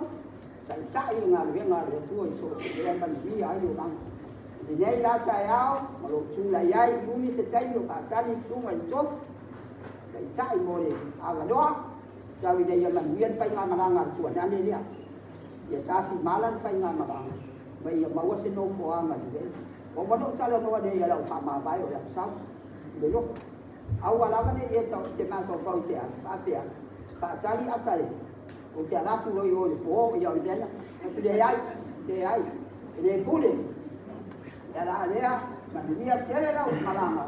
Tại chạy ngà cái ngà để tôi số cái mình đi ai được bằng thì đây là chạy áo mà lục chung lại ai cũng như sẽ chạy được cả cái đi chung mình chốt tại chạy ngồi đi à là đó cho vì đây mình nguyên phải ngà mà đang ngà chuẩn ăn đi đi giờ cha thì má lên phải ngà mà bằng bây giờ máu sẽ nô phò mà thế có bắt đầu cha là nó đây là phạm mà phải rồi sao để lúc áo qua lá cái này cho chỉ mang con câu trẻ ba trẻ ba cha đi áp sai o te ala tu roi o po ia o dela e te ai de pule Era lea, manuia tere la umalanga.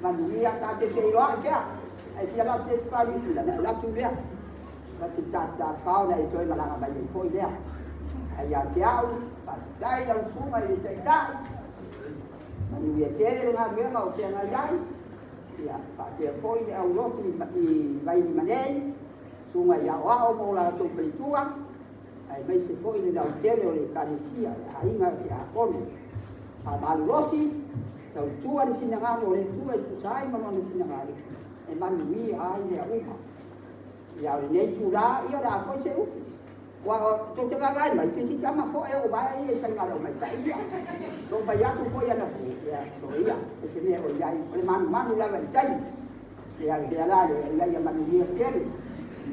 Manuia ta te loa kia. Ai fia la te fai la tu lea. La te ta fauna e toi malanga mai foi lea. Ai a te au, pa dai la fuma i te ta. Manuia tere nga mea o te nga dai. Ia, pa te foi au lotu i vai ni manei. Sunga ia o mo la to fritua. Ai mai se foi le dau tere o le kanesia, a inga ki a kone. A malurosi, tau tua ni sinangani o le tua i kusai mamanu sinangani. E manui a ile a uma. Ia o le nei tula, ia da foi se uki. Wa to te vagai mai, pisi kama fo e o vai e sangara o mai tai ia. To vai atu foi ana fu, ia, to ia, e se ne o iai, o le manu lava i tai. Ia le ala le ia manui a tere.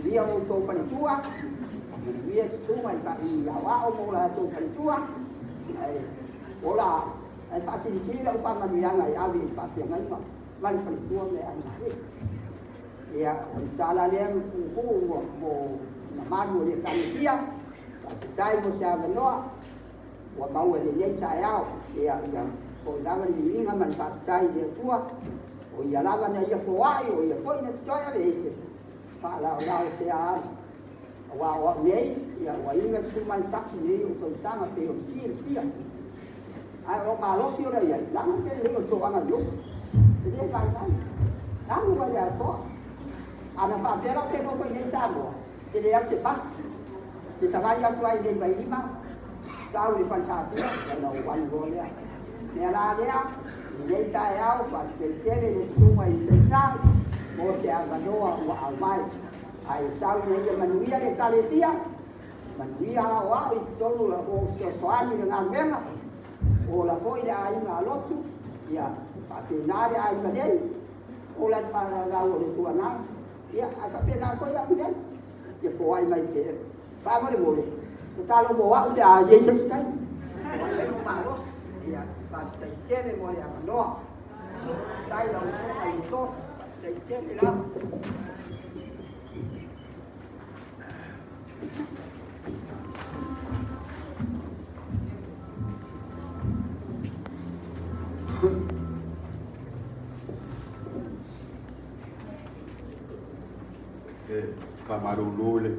Ia o to panitua, ia tuma i awa o mo la to panitua. Ola, ai pasi sini la upa manuianga i avi pasi ngai ma, man panitua le ana. Ia o tala le ku mo na manu le kanesia, pasi tai mo sia venoa, o mau le nei tai ao, ia o lava ni inga man pasi tai le tua, o ia lava na ia foai, o ia foi na toia le ese. Pa la te a wa nei, ia wa inga tu man pasi nei o to tanga pe o sia. Ai o malosi ora ia, lang ke le to anga yo. Dia kai kai. Lang wa ya to. Ana fa pera ke no foi nei samo. Dia te pas. Di savai aku ai dei bai lima. Tau di fan sa pia, no wan go le. Ne la dia, nei tai au pa te tere le tuma i te sa. Mo te anga noa wa au mai. Ai tau nei manuia le kalesia. Manuia la wa i tolu la o so soani dengan menga. O la foi da ai na lotu ya pa te nare ai manei o la para la o le tuana ya aka pe na ko ya pide ya fo ai mai te pa mo le mo le ta lo mo wa u da Jesus kai pa lo ya pa te tere mo ya no dai la o ai to te tere la Kamaru le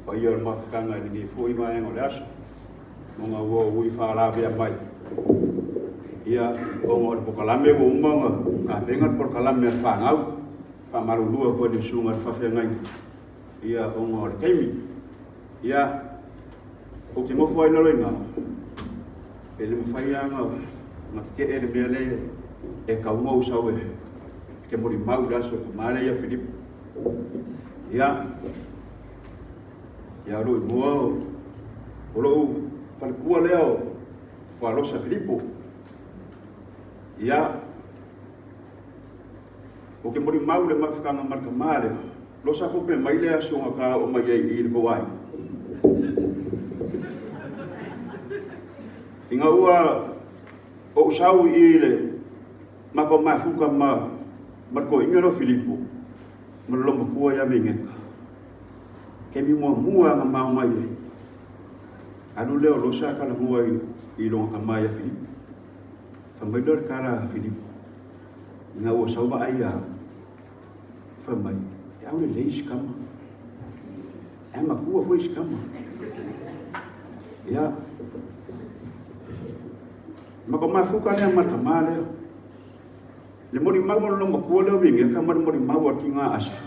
pa ia mafkanga ni foi mai ngo las monga wo wi fa la be mai ia o mo po kalame wo monga ka bengat por kalame fa ngau fa maru lua ko di sunga fa fe ngai ia o mo kemi ia o ki mo foi no le nga ele mo fai anga ma ke ele mele e ka mo usawe ke mo di mau la so male ia Filip ya lo mo lo fal kua leo fa lo sa Filipo ya o ke mori mau le mafkanga marka mare lo sa ko pe mai le aso ka o mai i ko wai inga ua o sau i le ma ko mafuka ma marko ingero Filipo melomba kua ya mengeka kemi mua nga mau mai anu leo lo sa kala mua i lo ka mai Filip fa mai dor kara Filip nga o sa ba ai fa mai ya o le leis kama ama kua foi kama ya ma ko ma fuka ne ma tamale le mori mau lo mo ko le winge ka mori mau ati nga asa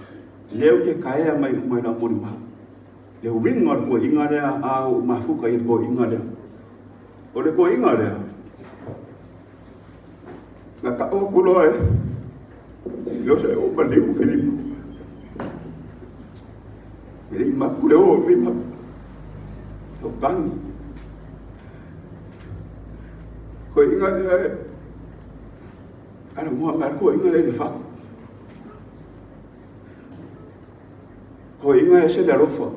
leo ke kaya mai umai na mori mau le wing ngor ko inga le a mafuka i ko inga le o le ko inga le na ka o kulo lo se o pa le Filip ele ma ku le o mi ma o bang ko inga le ana mo ma ko inga le fa ko inga se da lofa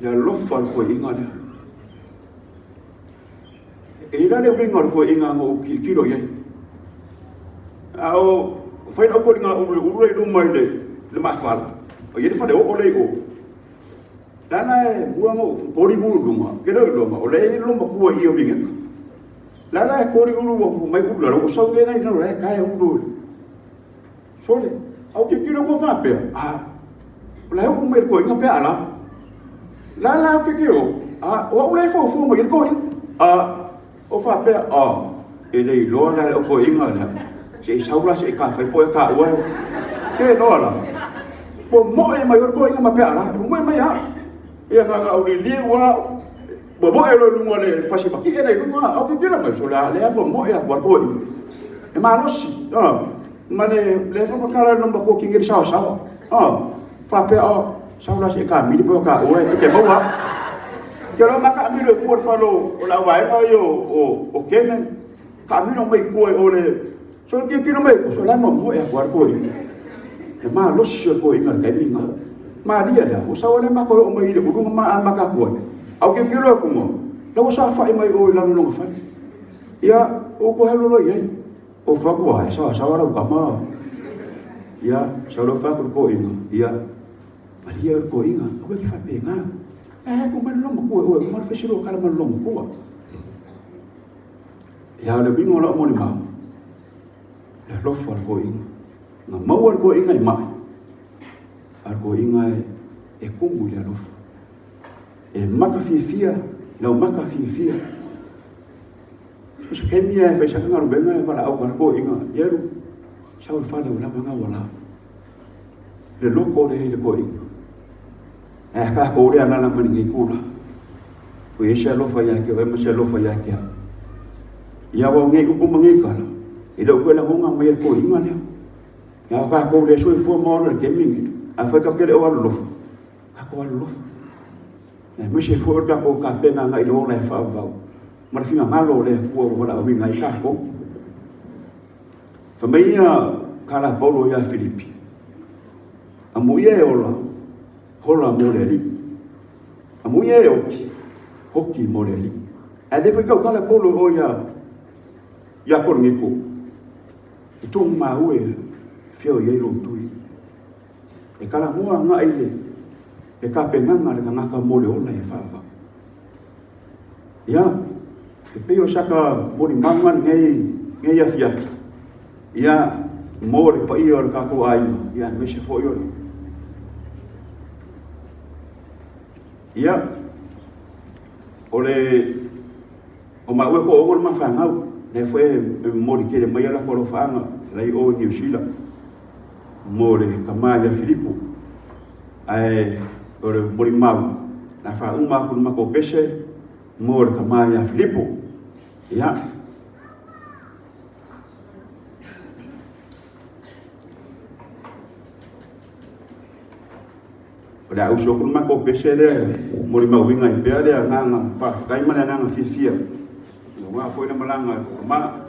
ya lofa ko inga le e la le ringa ko inga ngo kilo ye ao fai no ko inga o le mai le ma fa o ye fa de o le o dana buango pori bulu dunga ke le dunga o le lo ma ko i o vinga la ko ri ulu wo mai ulu ro so le nei no le kai ulu so le au ke kilo ko fa pe la u me ko inga pe ala la ke kilo o le fo mo ko o fa pe e le lo la o ko inga la se saula se ka fa po ka wa ke no la po mo e mai ko inga ma pe ala mo mai ha ia nga au li wa bo e lo lungo le fasi ma ki e lungo au ki kila mai so la le bo mo e kwa ko e ma no si ma le fa kala no ko ki ngir sa fa pe saula se ka mi po ka o e ke bo wa ke lo ma ka mi lo ko fa lo o la wa e ma yo o kenen ka mi no mai ko o le so ki no mai so la mo e kwa ko e ma lo si ko inga ka mi ma ma dia da o sa o le ma ko o mai le bu ma ka ko au ke kilo ko mo la wa sa fa mai o la no fa ya o ko helo lo ye o fa ko ai sa ra ka ma ya sa lo fa ko inga ya Maria ko inga ko ki fa pe nga ko man lo ko o ma fa siro kala man lo ko ya le bingo la mo ni ma la lo fa ko inga na ma wa ko inga mai ar ko inga e ko mu ya lo e maka fia não maka fia so ke mia fa sa ngaru benga fa la au ko inga yeru sa fa la nga wala le loko le ko inga ka ko ri ana na mani ngi kula ko ye sa lo fa ya ke ma sa lo fa ya ke ya wo ngi ku mangi ka e do ko la mo nga mai ko inga ne ya ka ko le so fo mo le ke mingi a fa ka ke le wa lo ka ko lo me se for ka ko ka pena ngai lo le fa va ma fi nga lo le ko wala o ngai ka ko fa mai kala Paulo ya Filipi amuye ola hola mo le ri amuye hoki mo le ri a de fa kala Paulo o ya ko ngi ko tu ma we fio ye lo tu e kala mo nga ile e ka penganga le ngaka mole ona e fava ya e peo saka mori mangan ngai ya fiafi ya mori pa iyo ka ko ai ya me se fo yo ya ole o ma we ko o ma fa ngau le foi mori ke le mai la ko lo fa nga lai o New Zealand mole kamaya Filipo ai ore mori mau na fa uma ku ma ko pese mor kamaya Filipo ya ora uso ku ma ko pese le mori mau winga i pe le nga fa kai mana nga fifia wa foi na malanga ma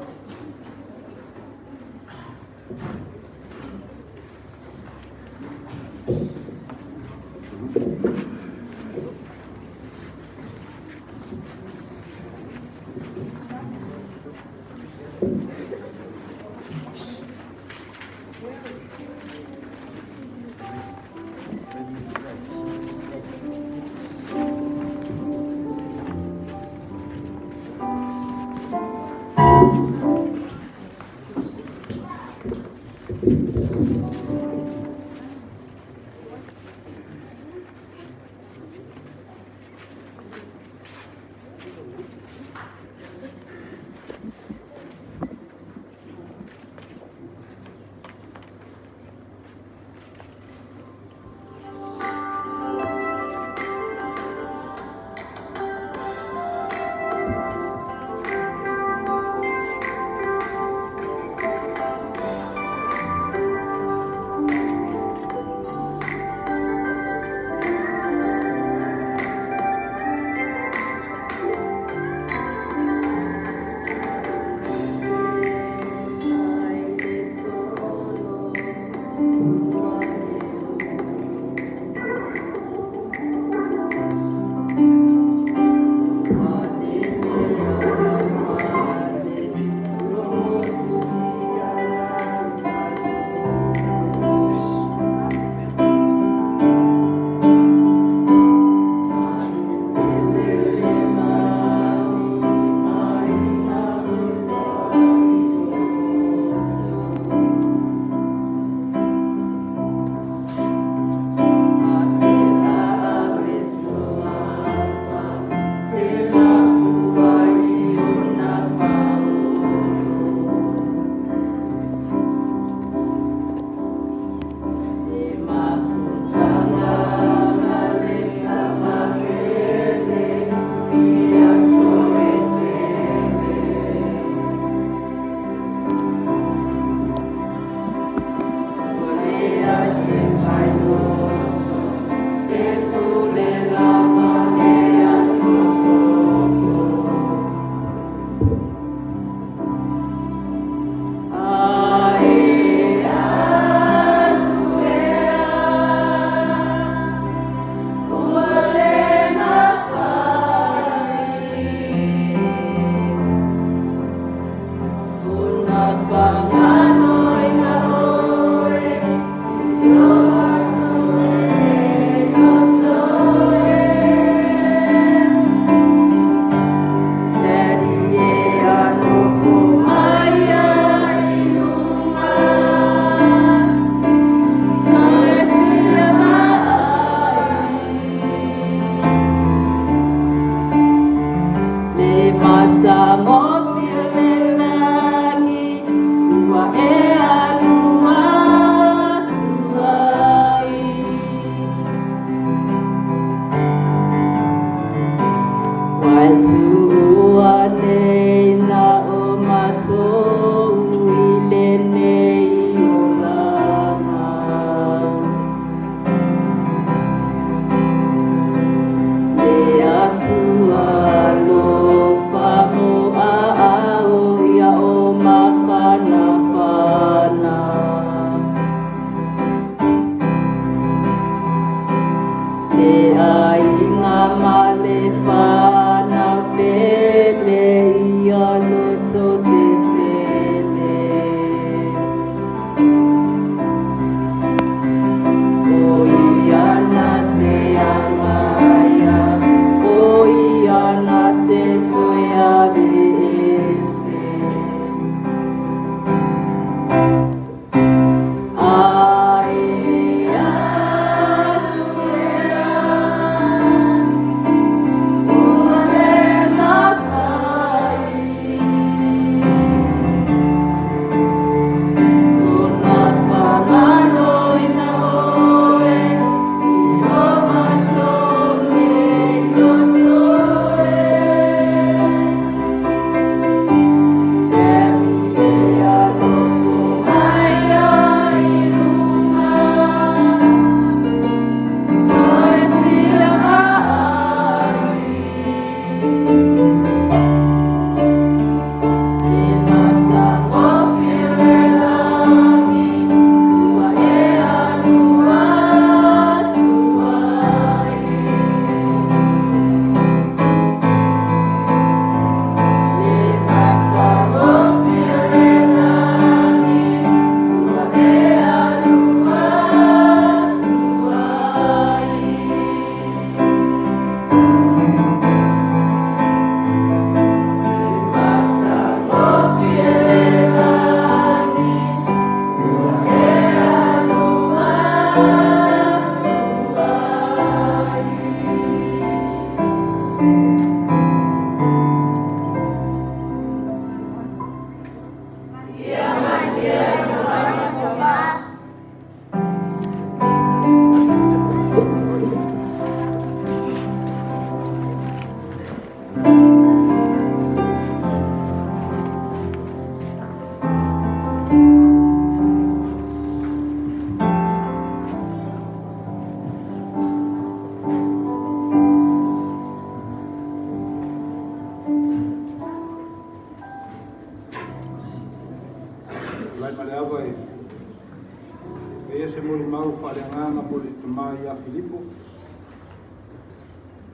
Ia Filipo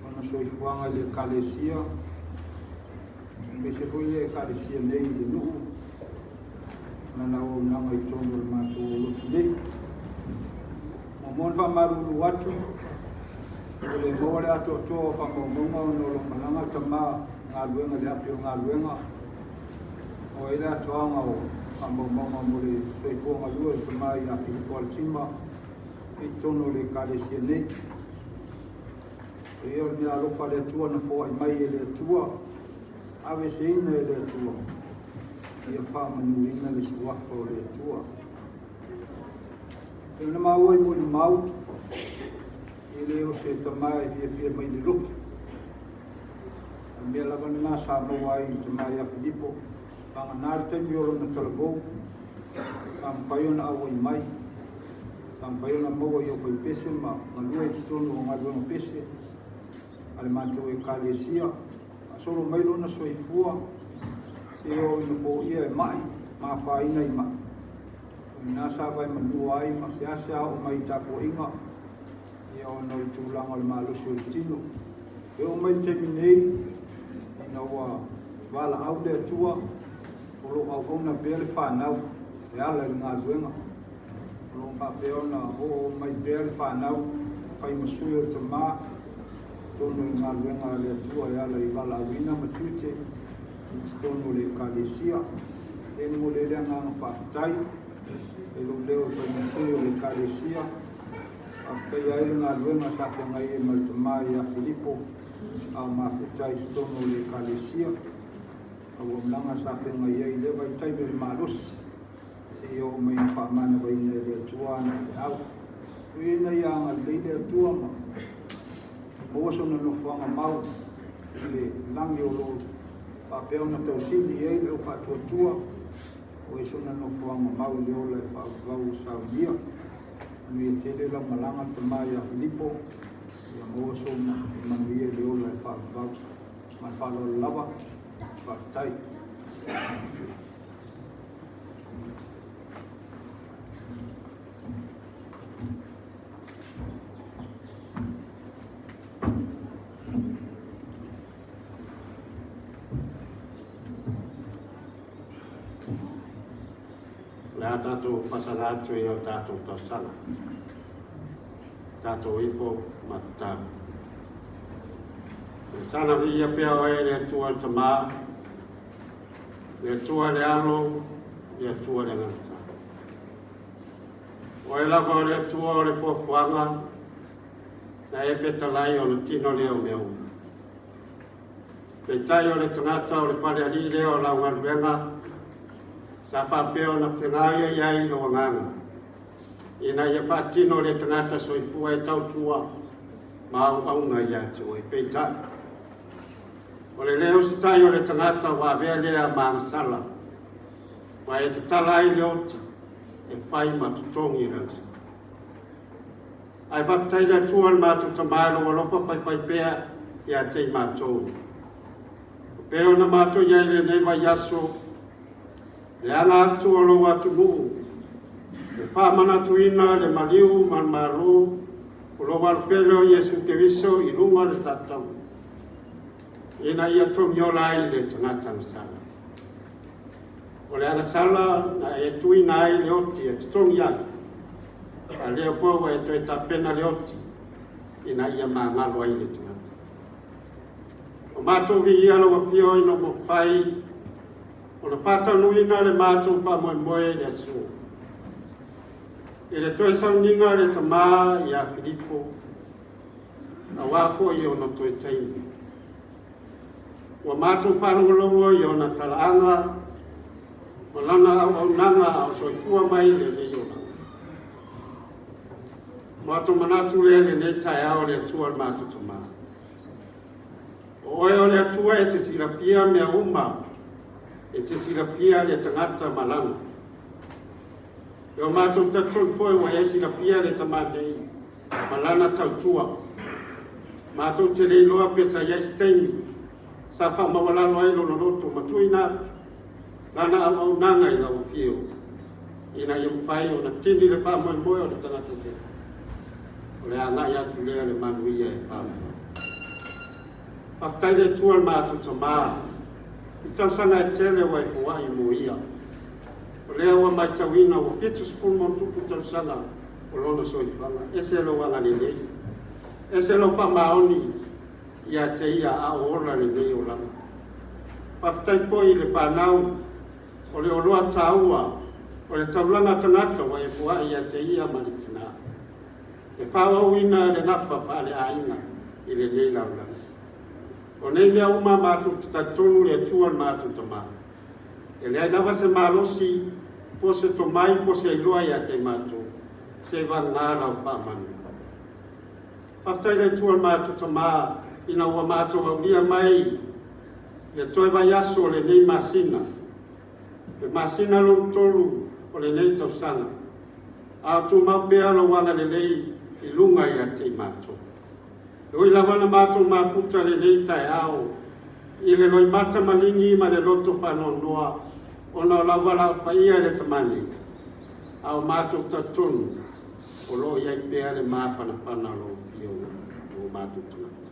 ona soifuaga i le ekalesia me se foi le ekalesia nei le nuu nana auaunaga i tonu o le matou o lotu nei momona faamalulu atu o le moa le atoatoa o faamaumauga ona o lomalaga tamā galuega le api o galuega o ai le atoaga o faamaumauga mo le soifuaga lua i tamā ia Filipo Altima i tono le kalesia nei. E o mea alofa le atua na fōa i mai e le atua, awe se ina e le atua. Ia wha manu ina le suafa o le atua. E na maua i moni mau, i le o se tamai fia mai le loki. A mea lava na sa maua i tamai a Filipo, panga nari taimi olo na talavou, sa mwhaio na awa i mai, sa mwhaio na maua i o whai pese, ma lua i tutonu o ngai wema pese, ale mātou e kalesia, a solo mai lona soifua, se o ina po ia e mai, ma whaina i mai. O ina sa vai manua ai, ma se asea o mai tako inga, ia o nau tūlanga le mālosi o le tino. E o mai temi nei, ina ua wala au le atua, Olo au na bele whanau, e ala i ngā luenga. Olo whapeo na o mai bele whanau, whai masui o te mā, tono i ngā luenga le atua e ala i wala awina matute, tono le kalesia, e mo le lea ngā whaftai, e lo leo whai masui o le kalesia, whaftai ai ngā luenga sa whenga e mai te mā i a Filipo, a mawhitai tono le kalesia, au mlanga sa whenga i ai lewa i taime le malos, se o mai whamana wai nei le atua na te au. Ui nei anga leile atua ma, Oso na no whanga mau, le langi o lo papeo na tausini ei leo whatuatua, o eso na no whanga mau leo le whakau saunia, anu e tele la malanga te mai a Filipo, ia oso na manuia leo le whakau, mai whalo lava, whaktai. Lea tātou whasanatu i o tātou tasana. Tātou ifo matau. E sana vi ia pia o e le atua ta mā, le atua le alo, le atua le ngansa. O e lava o le atua o le fuafuanga, na e petalai o le tino leo meu. Le tai o le tangata o le pale ali leo o lau ngaruenga, sa whapeo na whengaia iai lo nganga. Ina ia whatino le tangata soifua e tautua mau aunga ia tu e peitai. O le leo sitai o le tangata wa vea lea maangasala. Wa e te talai leota e whai matutongi rangsa. Ai whaftai le tuan matu tamalo o lofa whai pea ia tei matou. Peo na matou iai le newa yaso le anga atu o lo atu nuu, le whamana tuina, le maliu, manmaru, o lo walpelo Iesu Keriso i runga le tatau. Ina ia tomiola ai le tangata sala. O le ana sala na e tuina ai le oti e tutongi ai. A lea fua e toi tapena le oti, ina ia maangalo ai le tangata. O mātou vi ia lo wafio ino mo whai, o le whatanuinga le mātou whamoemoe le asu. E le toi sauninga le tamā i a Filipo, na wafo i o na toi taimi. Wa mātou whanongolongo i o na talaanga, o lana au nanga o soifua mai le le i o langa. Mātou manatu le ne tai ao le atua le mātou tamā. O oe o le atua e te silapia mea uma, e te silapia le tangata malanga. E o mātou tatoi foi wa e silapia le tamadei, malana tautua. Mātou te leiloa pesa ia steini, sa whamawalalo ai lono roto matui nātu, lana au nanga i lau fio. Ina i mwhai o na tini le whamoemoe o le tangata te. O le angai atu lea le manuia e whamoe. Paftai le tual mātou tamaa, i tausanga e tele wa i fuai mo ia. O lea ua mai tawina o fitu spun mo tupu tausanga o lono soifanga. Ese lo wanga ni nei. Ese lo whamaoni ia te ia a ora ni nei o langa. Paftai foi le whanau o le oloa taua o le taulanga tangata wa i fuai ia te ia manitina. E whawa uina le ngapa whale ainga i le nei laulanga. O nei mea uma mātou te tatonu le atua mātou tamā. E lea nawa se mālosi, po se tomai, po se iloa ia te mātou, se wangāra o whamanu. Paftai le atua mātou tamā, ina ua mātou au lia mai, le toi vai aso le nei masina. Le masina lo tolu o le nei tausanga. A tu mapea lo wanga le nei i lunga ia te mātou. Oi la wana mātou mafuta le nei tai au, i le loi mata malingi ma le loto whanonoa, o na la wala paia le tamani, au mātou tatunu, o lo iai pēa le māwhana whana lo fio o mātou tamata.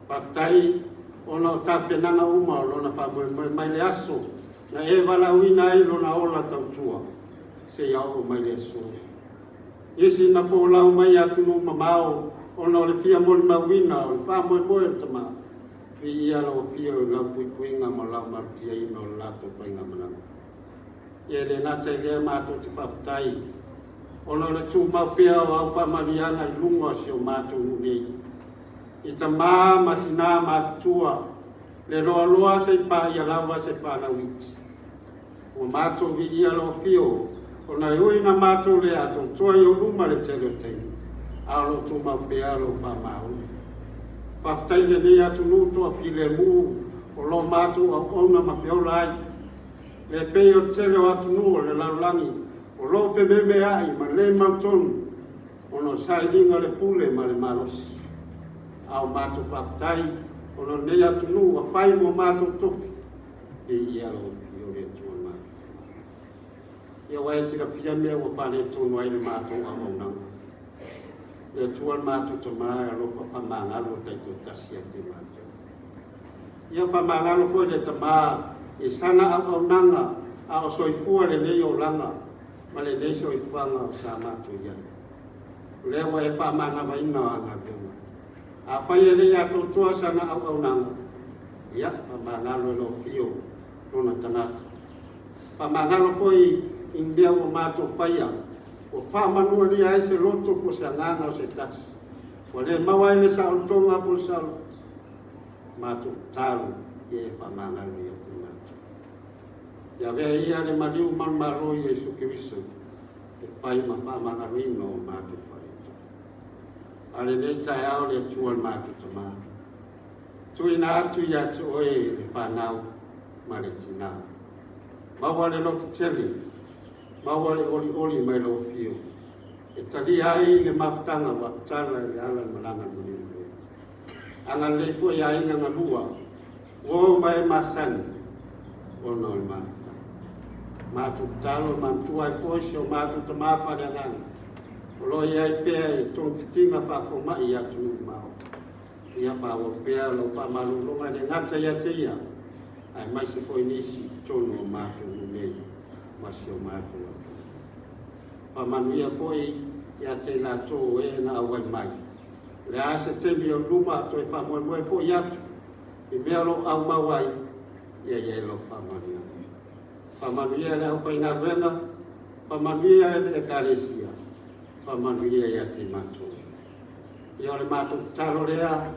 Paftai, o na o tāpenanga uma o lo na whamoe mai le aso, Na e wala uina i lo na ola tau tua, se iau o mai le so. Isi na fōlau mai atunu mamao, ona o le fia moli mawina, o le wha moe moe tama. I ia lau fia o lau pui puinga ma lau martia ina o lato whainga mananga. Ia le nata i lea mātou te whawhatai. Ona le tū mau pia o au whamariana i lunga si o mātou nunei. I ta mā matina mātua, le roa loa se pa ia lawa se whana witi. O mātou vi ia lau fio, ona e ui na mātou le ato, toa i o luma le tele tei. Alo tū mau pia lo whamau. Whawhatai le nei atu nutoa fi le mū, o lo mātou au ona ma whiaulai. Le pei o tele o atu nua le laulangi, o lo whememe ai ma le mautonu, ono sailinga le pule ma le marosi. Au mātou whawhatai, ono nei atu nua, whai mo mātou tofi, e ia lo fio le tua mātou. Ia wai sira fia mea o whane tonu ai le mātou a maunanga. Le tua mātou to maa alo whamangalo taito tasi a te mātou. Ia whamangalo fo le ta maa, e sana au nanga a o soifua le nei o langa ma le nei soifuanga o sa mātou ia. Lewa e whamana waina o anga biunga. A whai e lei ato toa sana au nanga. Ia, whamangalo e lo fio rona tanata. Whamangalo foi in bea o mātou whaia. O whamanua ria e se loto po se anganga o se tasi. O le mawai le sa o tonga po sa mātou taru e whamangalo ia te mātou. Ia vea ia le mariu manmaro i Jesu Kiriso, e whai ma whamangalo ino o mātou whaito. Ale nei tai au le tuan mātou ta maa. Tui na atu i atu oe le whanau ma le tinau. Maua le loto tele, maua le oli oli mai lo fio. E tali ai le maftanga wa tala le ala malanga muni. Anga le fo ia inga ngalua, o mai masani, o no le mafta. Matu talo mantua e fosio, matu tamafa le ngani. O lo ia i pea i tong fitinga fa foma i atu mao. Ia fa o pea lo fa malulunga le ngata ia te ia. Ai mai se foi nisi tono o matu nei, masi o matu atu. Fa manuia foi ia te la tō e na awai mai. Le ase temi o luma to e fa moe moe foi atu. I mea lo au mawai, ia ia lo fa manuia. Fa manuia le au fai ngā ruenga, fa manuia le karesia, fa manuia ia te matu. Ia le matu talo lea,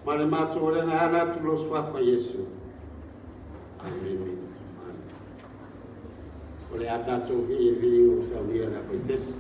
ma le matu o le ngā ana tu lo swafa Yesu. Amen. Oleh atas tu ini saya nak berdes.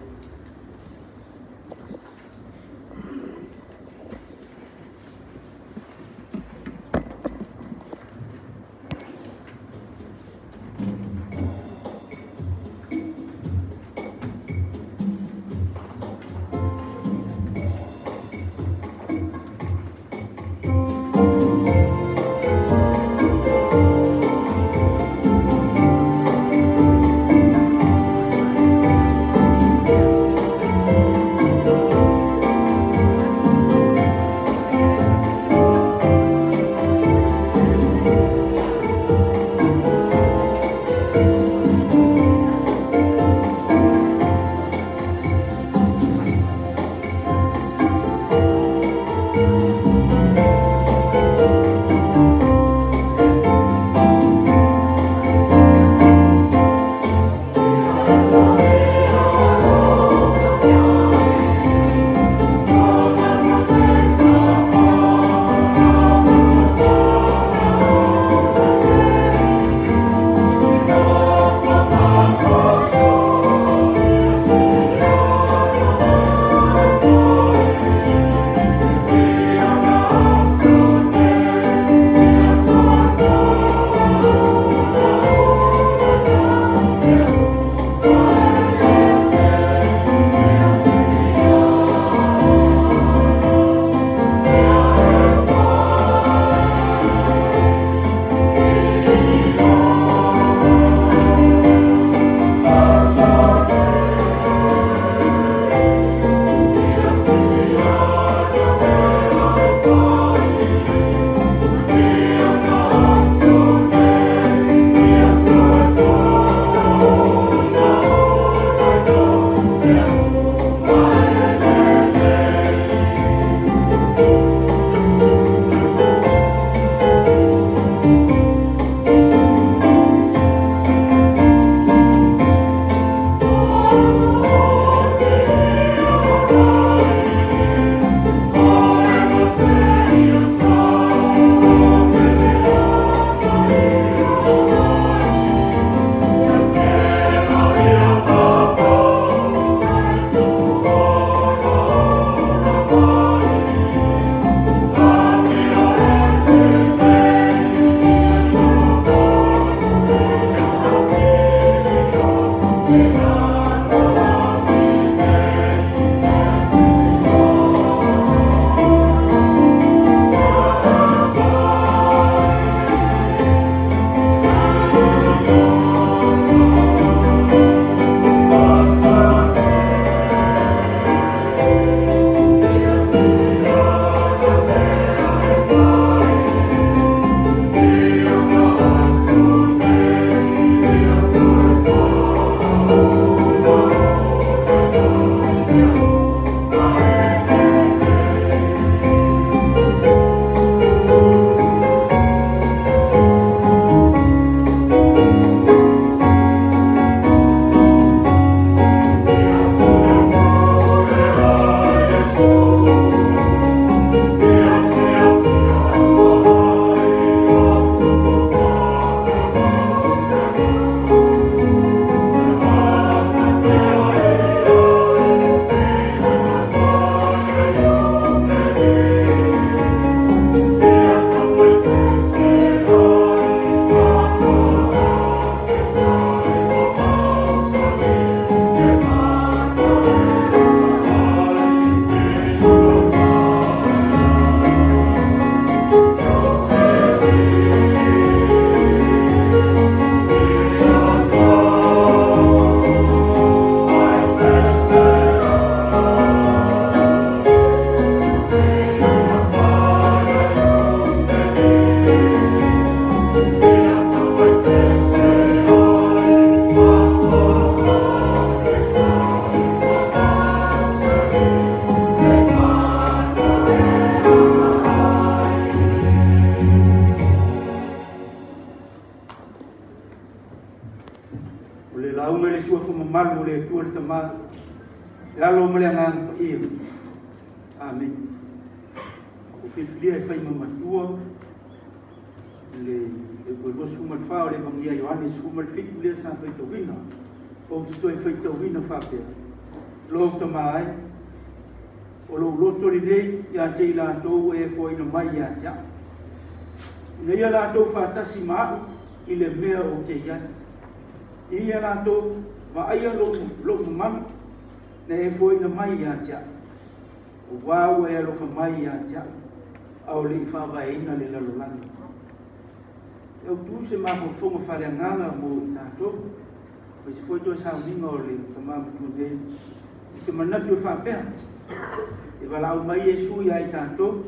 le lau me le sua fu mamalu le tua le tama e alo me le angang pa ia. Amen. O whiwhiria e whai mamatua le koe suma le whao le mangia Ioannis suma le whitu lea sa whaita wina. O tuto e whaita wina whapea. Lo tama ai. O lo loto li nei ia te la tau e whaina mai ia tia. Ina ia la tau whatasi maa i le mea o te iai. Ia la tau ma aia lo mami na e whaina mai ia tia. O wau e alofa mai ia tia. Au le i whawaina le lalolani. Eu tu se ma fonga fale ngala mo tato. Pois foi to sa ninga o le tama tu nei. Se manatu fa pe. E wala o mai Yesu ia i tato.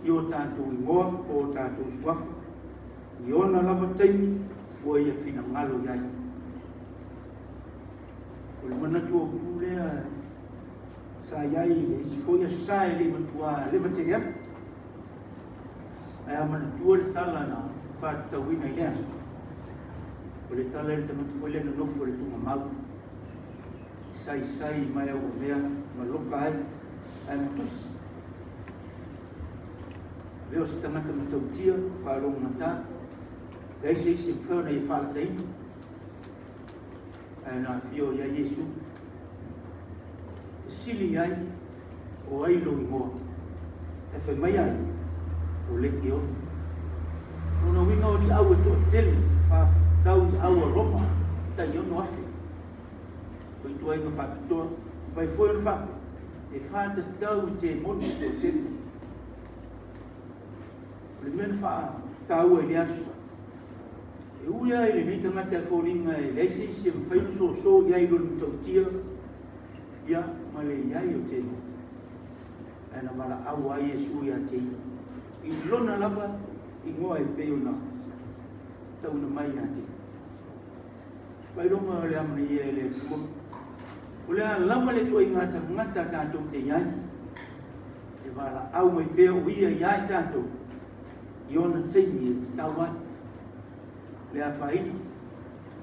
Io tato i ngoa o tato swafu. Io na lava taimi o ia fina ngalo ia. O le manatu o pulea sa iai e si foi a sa e le matua le vatea. Ai amanatua le tala na fata wina i leas. O le tala le tamatu foi lena nofo le tunga mau. Sai mai au mea ma loka ai matus. Veo se tangata matautia whalonga mata. Lei se isi mwhana i whalateina. Ai nā whio ia Yesu. Sili ai o ailo i ngoa. E whai mai ai o leki o. Ona winga o ni au e toa tele. Wha tau i au a Roma. Tai ono afi. Ko i tua inga whakitoa. Whai fwoi ono whak. E whata tau i te moni i toa tele. Le mena wha tau e le asu. E uia e le nei tangata e whoringa e leise isi e mwhainu so iai loni tautia. Ia ma le iai o te. E na mara au ai e sui a te. I lona lava i ngoa e peo na tau na mai a te. Pai ronga le amana ia e le tua. O lea lama le tua i ngata tātou te iai. E mara au mai peo ia iai tātou. I ona teimi e te tau ai. Lea whaina.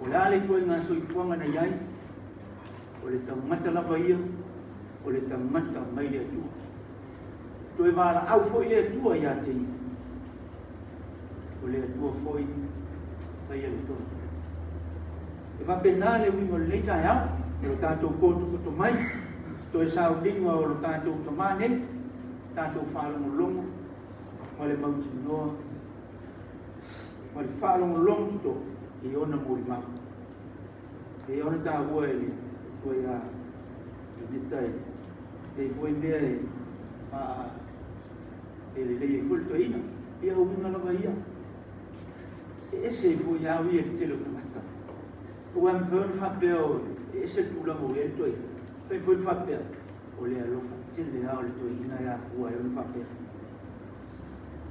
O lea le tua i ngā soifuanga na iai. O le tangata lava ia. O le tangata mai le atua. Toi wala au foi le tua ia te. O le tua foi whai ale toa. E whapena le wingo le leitai au. E o tātou kōtu koto mai. Toi sao linga o lo tātou tamane. Tātou whalongo longo. Ma le mauti noa. Ma le whalongo longo tuto. E ona mori mau. E ona tā ua e le. Toi a. E netai. E foi mea e. Wha. E le lei e fulto ina. Ia o minga lava ia. E ese foi au ia te telo tamata. O am fern whapea ese tula mo e toi. Pai foi whapea. O le alofa tele au le toi ina ia fua e on whapea.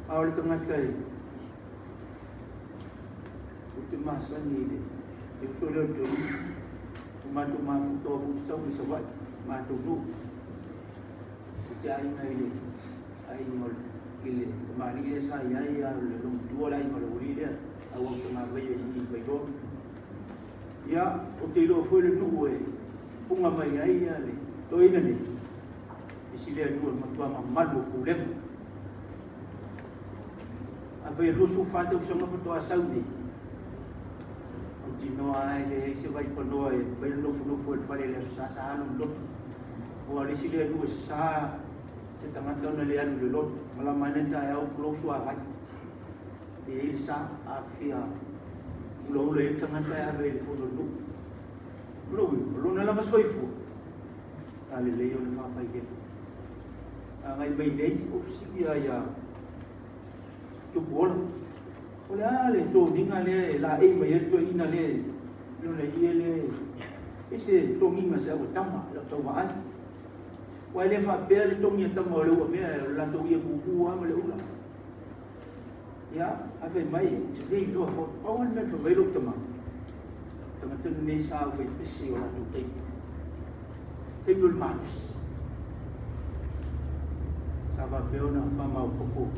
Au le tangata e. O te masani le. E uso leo toi. O mato mafutoa futu tau ni sawai. Mato nu. O te aina ile. Aina ile. Tamari e sa ia ia le long tua lai ma le uri lea. Au au tamari e i pairo. Ia, o te ilo foi le nuhu e. Punga mai ai ia le. Toi ina ne. E si lea nuhu matua ma malu ku lemu. A whai lusu whata usanga whatoa sauni. O tinoa ai le se vai panoa e whai nofu e whare le sa anu lotu. O a lesi lea nuhu sa te tangata ona le anu le lotu. Mala maneta e au kulosu a vai. E il sa a fia. Ulo e tangata e awe le fono lu. Ulo na lama soifu. Ale leo le whawhai ke. A ngai mai nei, o siki a ia. Tukuola. O le ale tō ninga le la e mai e tō ina le. Luna ia le. Ese tō ninga se au tama, la tō wa ai. Wai le whapea le tō ngia tama o le ua mea, la tō ia buku ama le ula. Ya, ave mai, te rei loa fo, awan men whawai lo tama. Tama tunu nei sa au whai pisi o la tō tei. Tei ul manus. Sa whapeo na whamau popo.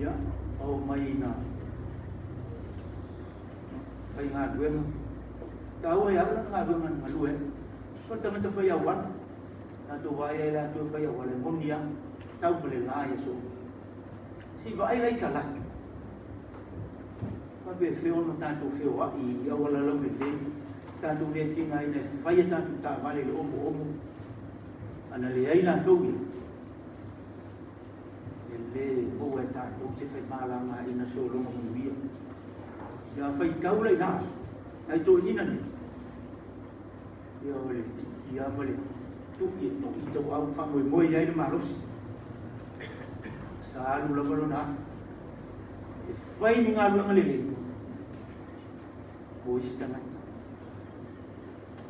Ya, au mai na. Pai ngā duenga, tahu ya lah ngaruangan malu kau tengah terfaya wan atau waya lah tu faya wala munia tahu boleh lah ya so si ba ai lai kalat tapi feo no tanto feo ai ya wala lo le tanto le tinga ina faya tanto ta vale lo omo ana le ai la tu le o e tanto se fai mala ma ina solo mo via ya fai kau lai nas ai to ina ni ya boleh tu itu au famoi moi ai de malos salu la balona fai ni ngalu ngalele boi setengah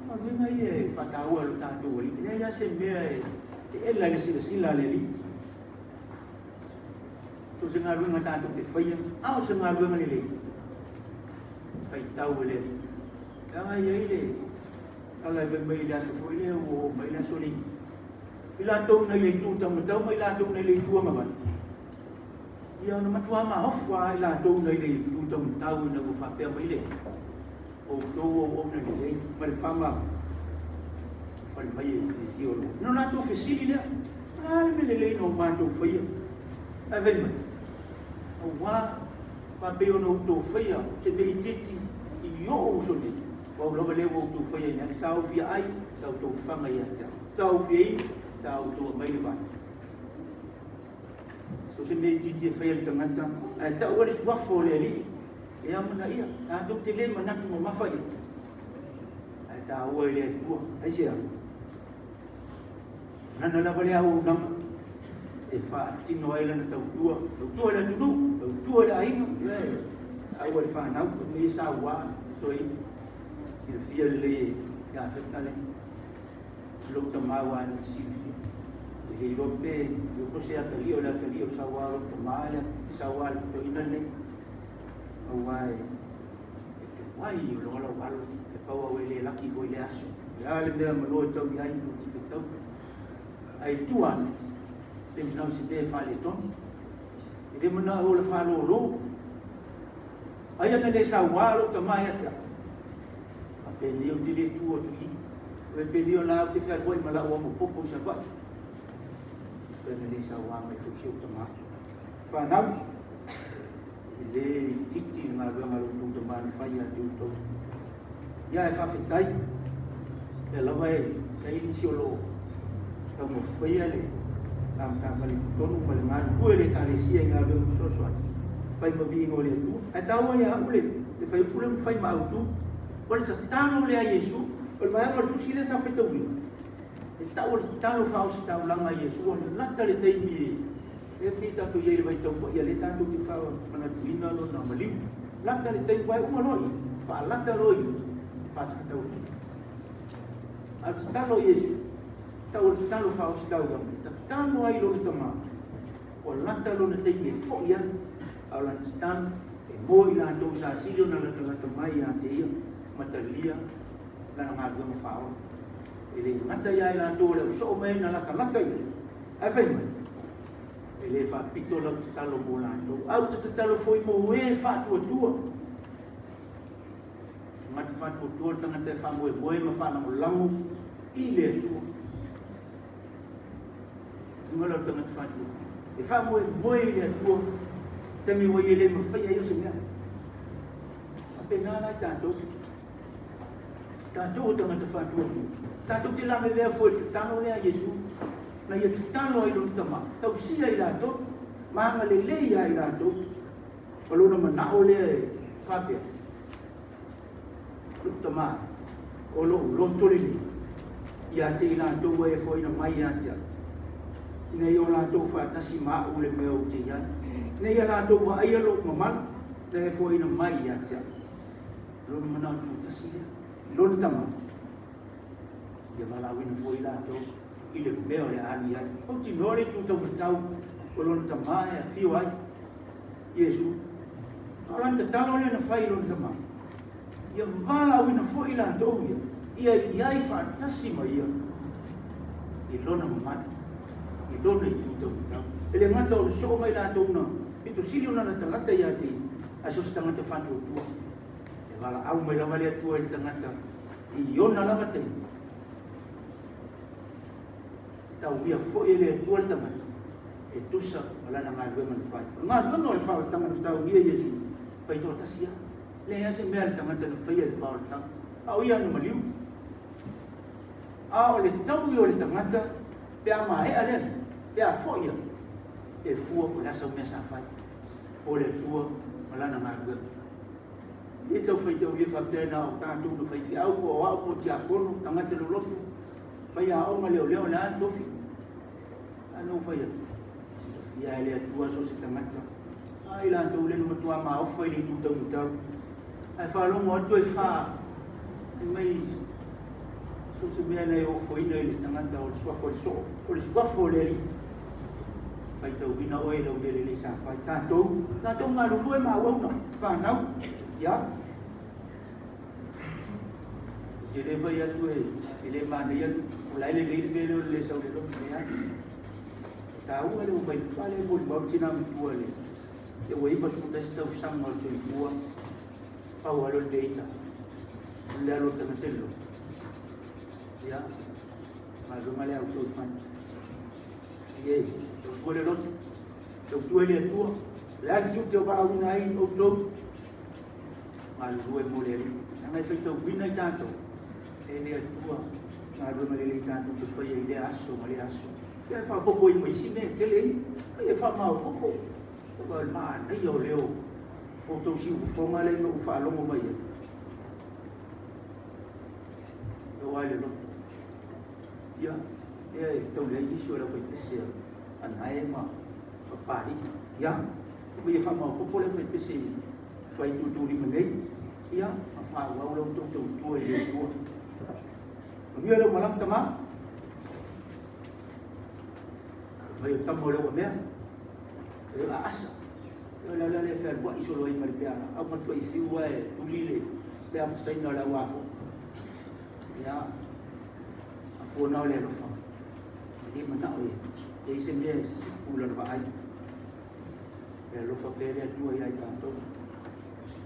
ma venga ye fatawa lu ta tu ni ya se me ella le sila le tu se ngalu ngata tu te fai au se ngalu ngalele fai tau le ya ye ile kalau mai dah sufu ni o mai dah soli ila tu na le tu tam tau mai la tu na le tu ma ya no matua ma ofwa ila tu na le tu tam tau na bu fa pe mai le o tu o na le mai fama fa mai si o no na tu fisili le ai me le no ma tu fa ya ai mai o wa fa pe no tu fa ya se be titi yo o so ni o lo le o tu fa ya ni sao fi ai sao tu fa mai ya sao fi sao tu mai ba so se me titi fa ya tangan tan ai ta o le swa fo le li ya mana ia ta tu te le mana tu ma fa ya ai ta o le tu ai se nana la vale au nam e fa tino ai la tau tua la tu tua la ai au le fa na ni sa wa toi il fia le ya se tale lo tomawa si e lo pe yo ko se atalio la atalio sa wa lo tomala sa wa to inale au wai lo lo wal e pa wa le laki ko le aso ya le me mo tau ya i ti tau ai tuan le no si be fa le ton e mo na o le fa lo ai ana le sa wa lo tomaya ta Pelio tili tu tu i pelio la te fa boy mala o mo popo sa ba pene ni sa wa me fu tu ma fa na le titi na ga ma lu tu ma fa ya tu to ya fa fitai e la vai e ni si lo ka mo fa ya le tam ka fa li to nu pa le ma ku le ka le si nga be so so pai mo vi ngo le tu a ta wa ya ule le fa ule mo fa ma tu Oleh tano le a Yesu, oleh mai oleh tu sila sa fetu ni. Ta oleh tano fa os ta ulang a Yesu, oleh lata le tai mi. E pita tu ye le vai tau ya le tanto ki fa mana tu ina lo na mali. Lata le tai vai uma loi, fa lata loi. Pas ka tau. Al tano Yesu. Ta oleh tano fa os ta ulang. Ta tano ai lo tama. O lata lo le tai mi fo ya. Ala tan e mo ila to sa silo na la mai ya te ia. Matalia na ngaga mo fao ele ngata ya ila to le so me na la kalaka ai fai mai ele fa pito la talo bolando au te talo foi mo e fa tu mat fa tu tanga te fa mo e ma fa na mo langu ile tu ngolo tanga fa tu e fa mo e le tu te mi wo ile mo fa ya yo se me apena la tanto Tanto tanga te fatu tu. Tanto te la me le foi tano le a Yesu. Na ye tano ai lo tama. Tau sia ila to. Manga le le ya ila to. Palo na mana ole fapia. Lu tama. Olo lo tolini. Ya te ila to we foi na mai ya ja. Ina yo la to fa tasima ule me o te ya. Ne ya la to va ai lo mamal. Le foi na mai ya ja. Lo mana tu tasima. Lolo tama dia malawin foi la to ile meo le ani ya o ti nore tu to tau lolo tama ya fiu ai Yesu ala te talo le na fai lolo tama ia malawin foi la to ia ia fantasima ia ilona mama ilona tu to tau ele ngata o so mai la to no itu sili ona na tangata ya ti aso tangata fantu tu wala au mai la mali tu el tangata iona lava te tau ia fo'i le tua le tamata e tusa o lana ngālue man whai ngālue no le whao tanga na tau ia Iesu pai tō tasia le ase mea le tamata na whaia le whao tanga au ia anu maliu a o le tau i o le tamata pea mahea le pea fo'i e fua o le asa mea sa whai o le tua o lana ngālue e tau whai tau ia whaptena o tātou no whai whiau o au po tia kono tangata lo lotu whai a onga leo leo le an tofi ano whai a ia ele atua so se tangata ai la tau le no tua ma ofa i tu tau tau ai whalongo atu e wha mai so se mea nei o whoina i le tangata o le suafo le so o le suafo le ri whai tau wina oe lau le le sa whai tātou ngā rungu e ma wauna whanau ya jadi apa ya tu ele mana ya mulai le sau le lo ya tahu ada ubai pale bol bau cina tu le ya wei pas kita tahu sang mal so tua au alo deita le lo temetelo ya malu male au tu fan ye tu le lo tu le tua la tu te va una ai o tu malue moleri ngai feito bina tanto ele atua malue moleri tanto que foi ele aso mali aso ele fa poco i mai sine tele ele fa mal poco o ma nei o leo o to si u fo male no fa lo mo mai o ale lo ya to le i sho la foi pese anai ma pari ya me fa mal poco le foi pese vai tu di menei ia fa wa lo tu le tu dia lo malam tama vai tamo lo me e la asa la le fer bo iso lo i marpia au ma tu i fiua e tu lile pe a sai no la wa fo ia a fo no le lo fa di mana o e se me u lo va ai e lo fa pe le tu ia tanto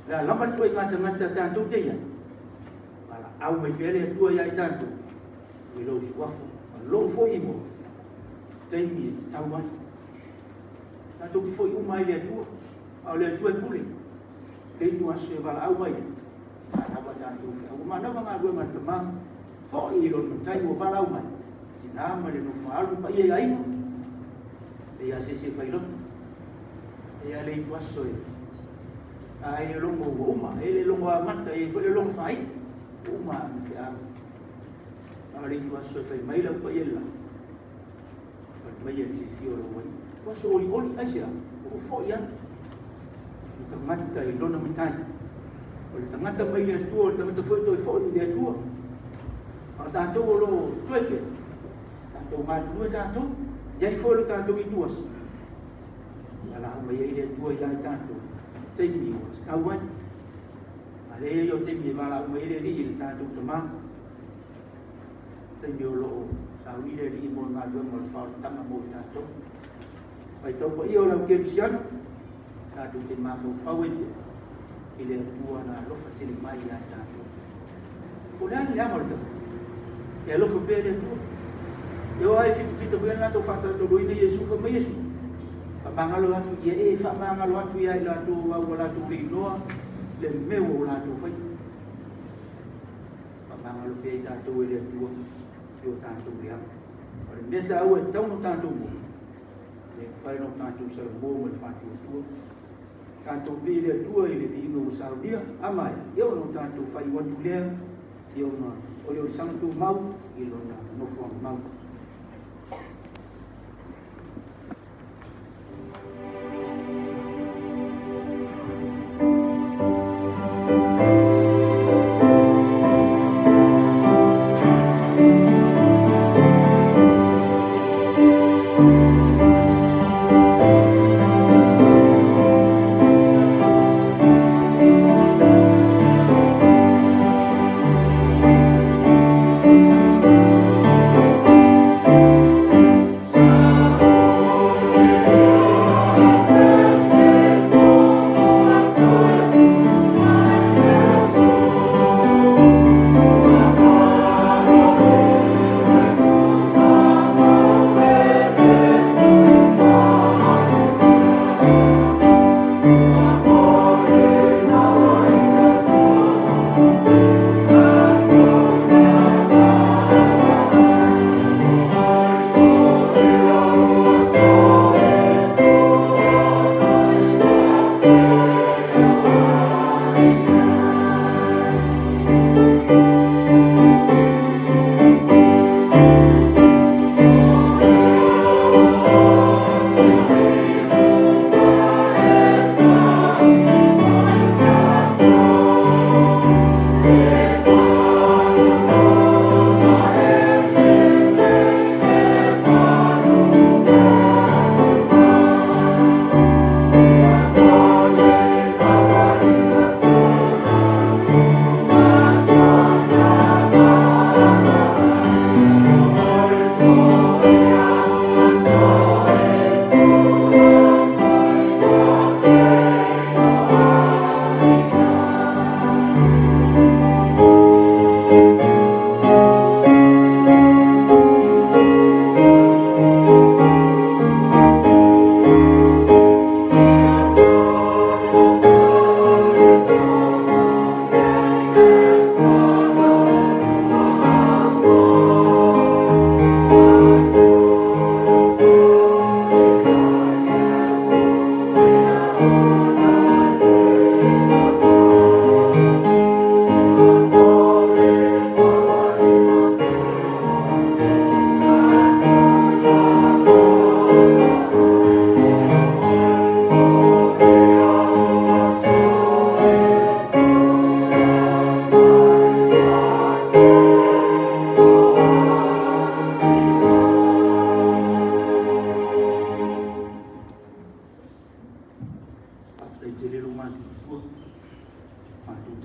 la lama tu ngata tanto te ia ala au mai pele tu ia tanto i lo suafo lo fo imo taimi tauan tanto que foi uma ilha tua au le tua pule le tua se vala au mai ana ba tanto au mana nga dua man tama fo i lo tai o vala au mai tinama le no falu pa ia ai e ia se fai lo e ia le tua so ai le longo uma ele longo amata e le longo fai uma fi a ali tua so fai mai la pa ella fa mai e fi o lo wai wa so oli asia o fo ia tamata i lona mitai o le tamata mai le tua o tamata foi to fo le tua a tanto lo tuepe tanto ma due tanto ia fo lo tanto i tuas ala mai le tua ia tanto taimi o tauan ale yo taimi vala mai le ri tanto tama taimi o lo sa wi le ri mo ma do mo fa tama mo tanto ai to po io la ke sian ta tu te ma fo fa wi ile tua na lo fa tili mai ya tanto ulan le amor to e lo fo bene tu yo ai fito bene na to fa sa to do ine Yesu fa mai Yesu mangalo atu ia e fa mangalo atu ia la tu wa la tu rinoa le meu la tu fai mangalo pe ta tu ile tu yo ta tu dia ora me ta o tau no ta tu mo le fai no ta tu ser mo mo fa tu ta tu vile tu ile di no sa dia amai yo no ta tu fai wa tu le yo no o yo sang tu mau ilo na no fo mau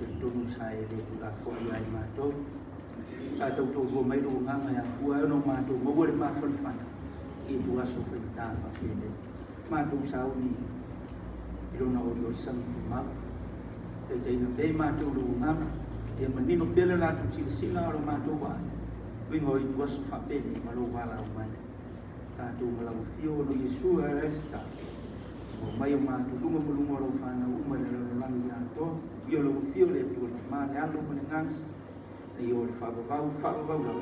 te tonu sai le tu la fo ia I mātou. Sa tau tau rua mai rua nganga ia fua e no mātou maua le mawhanwhana I tu aso whaitafa pēne. Mātou sa uni I rona ori o sangi tu mau. Te teina pei mātou rua nganga e manino pele lātou sila aro mātou wā. Wingo I tu aso whapene ma lo wala o mai. Tātou malau fio no Yesua e resta. O mai o mātou lunga mulunga ro whānau umare le langi a tō. Io lo fio le tu le mane alo mo le ngangsa. E io le whakavau lau.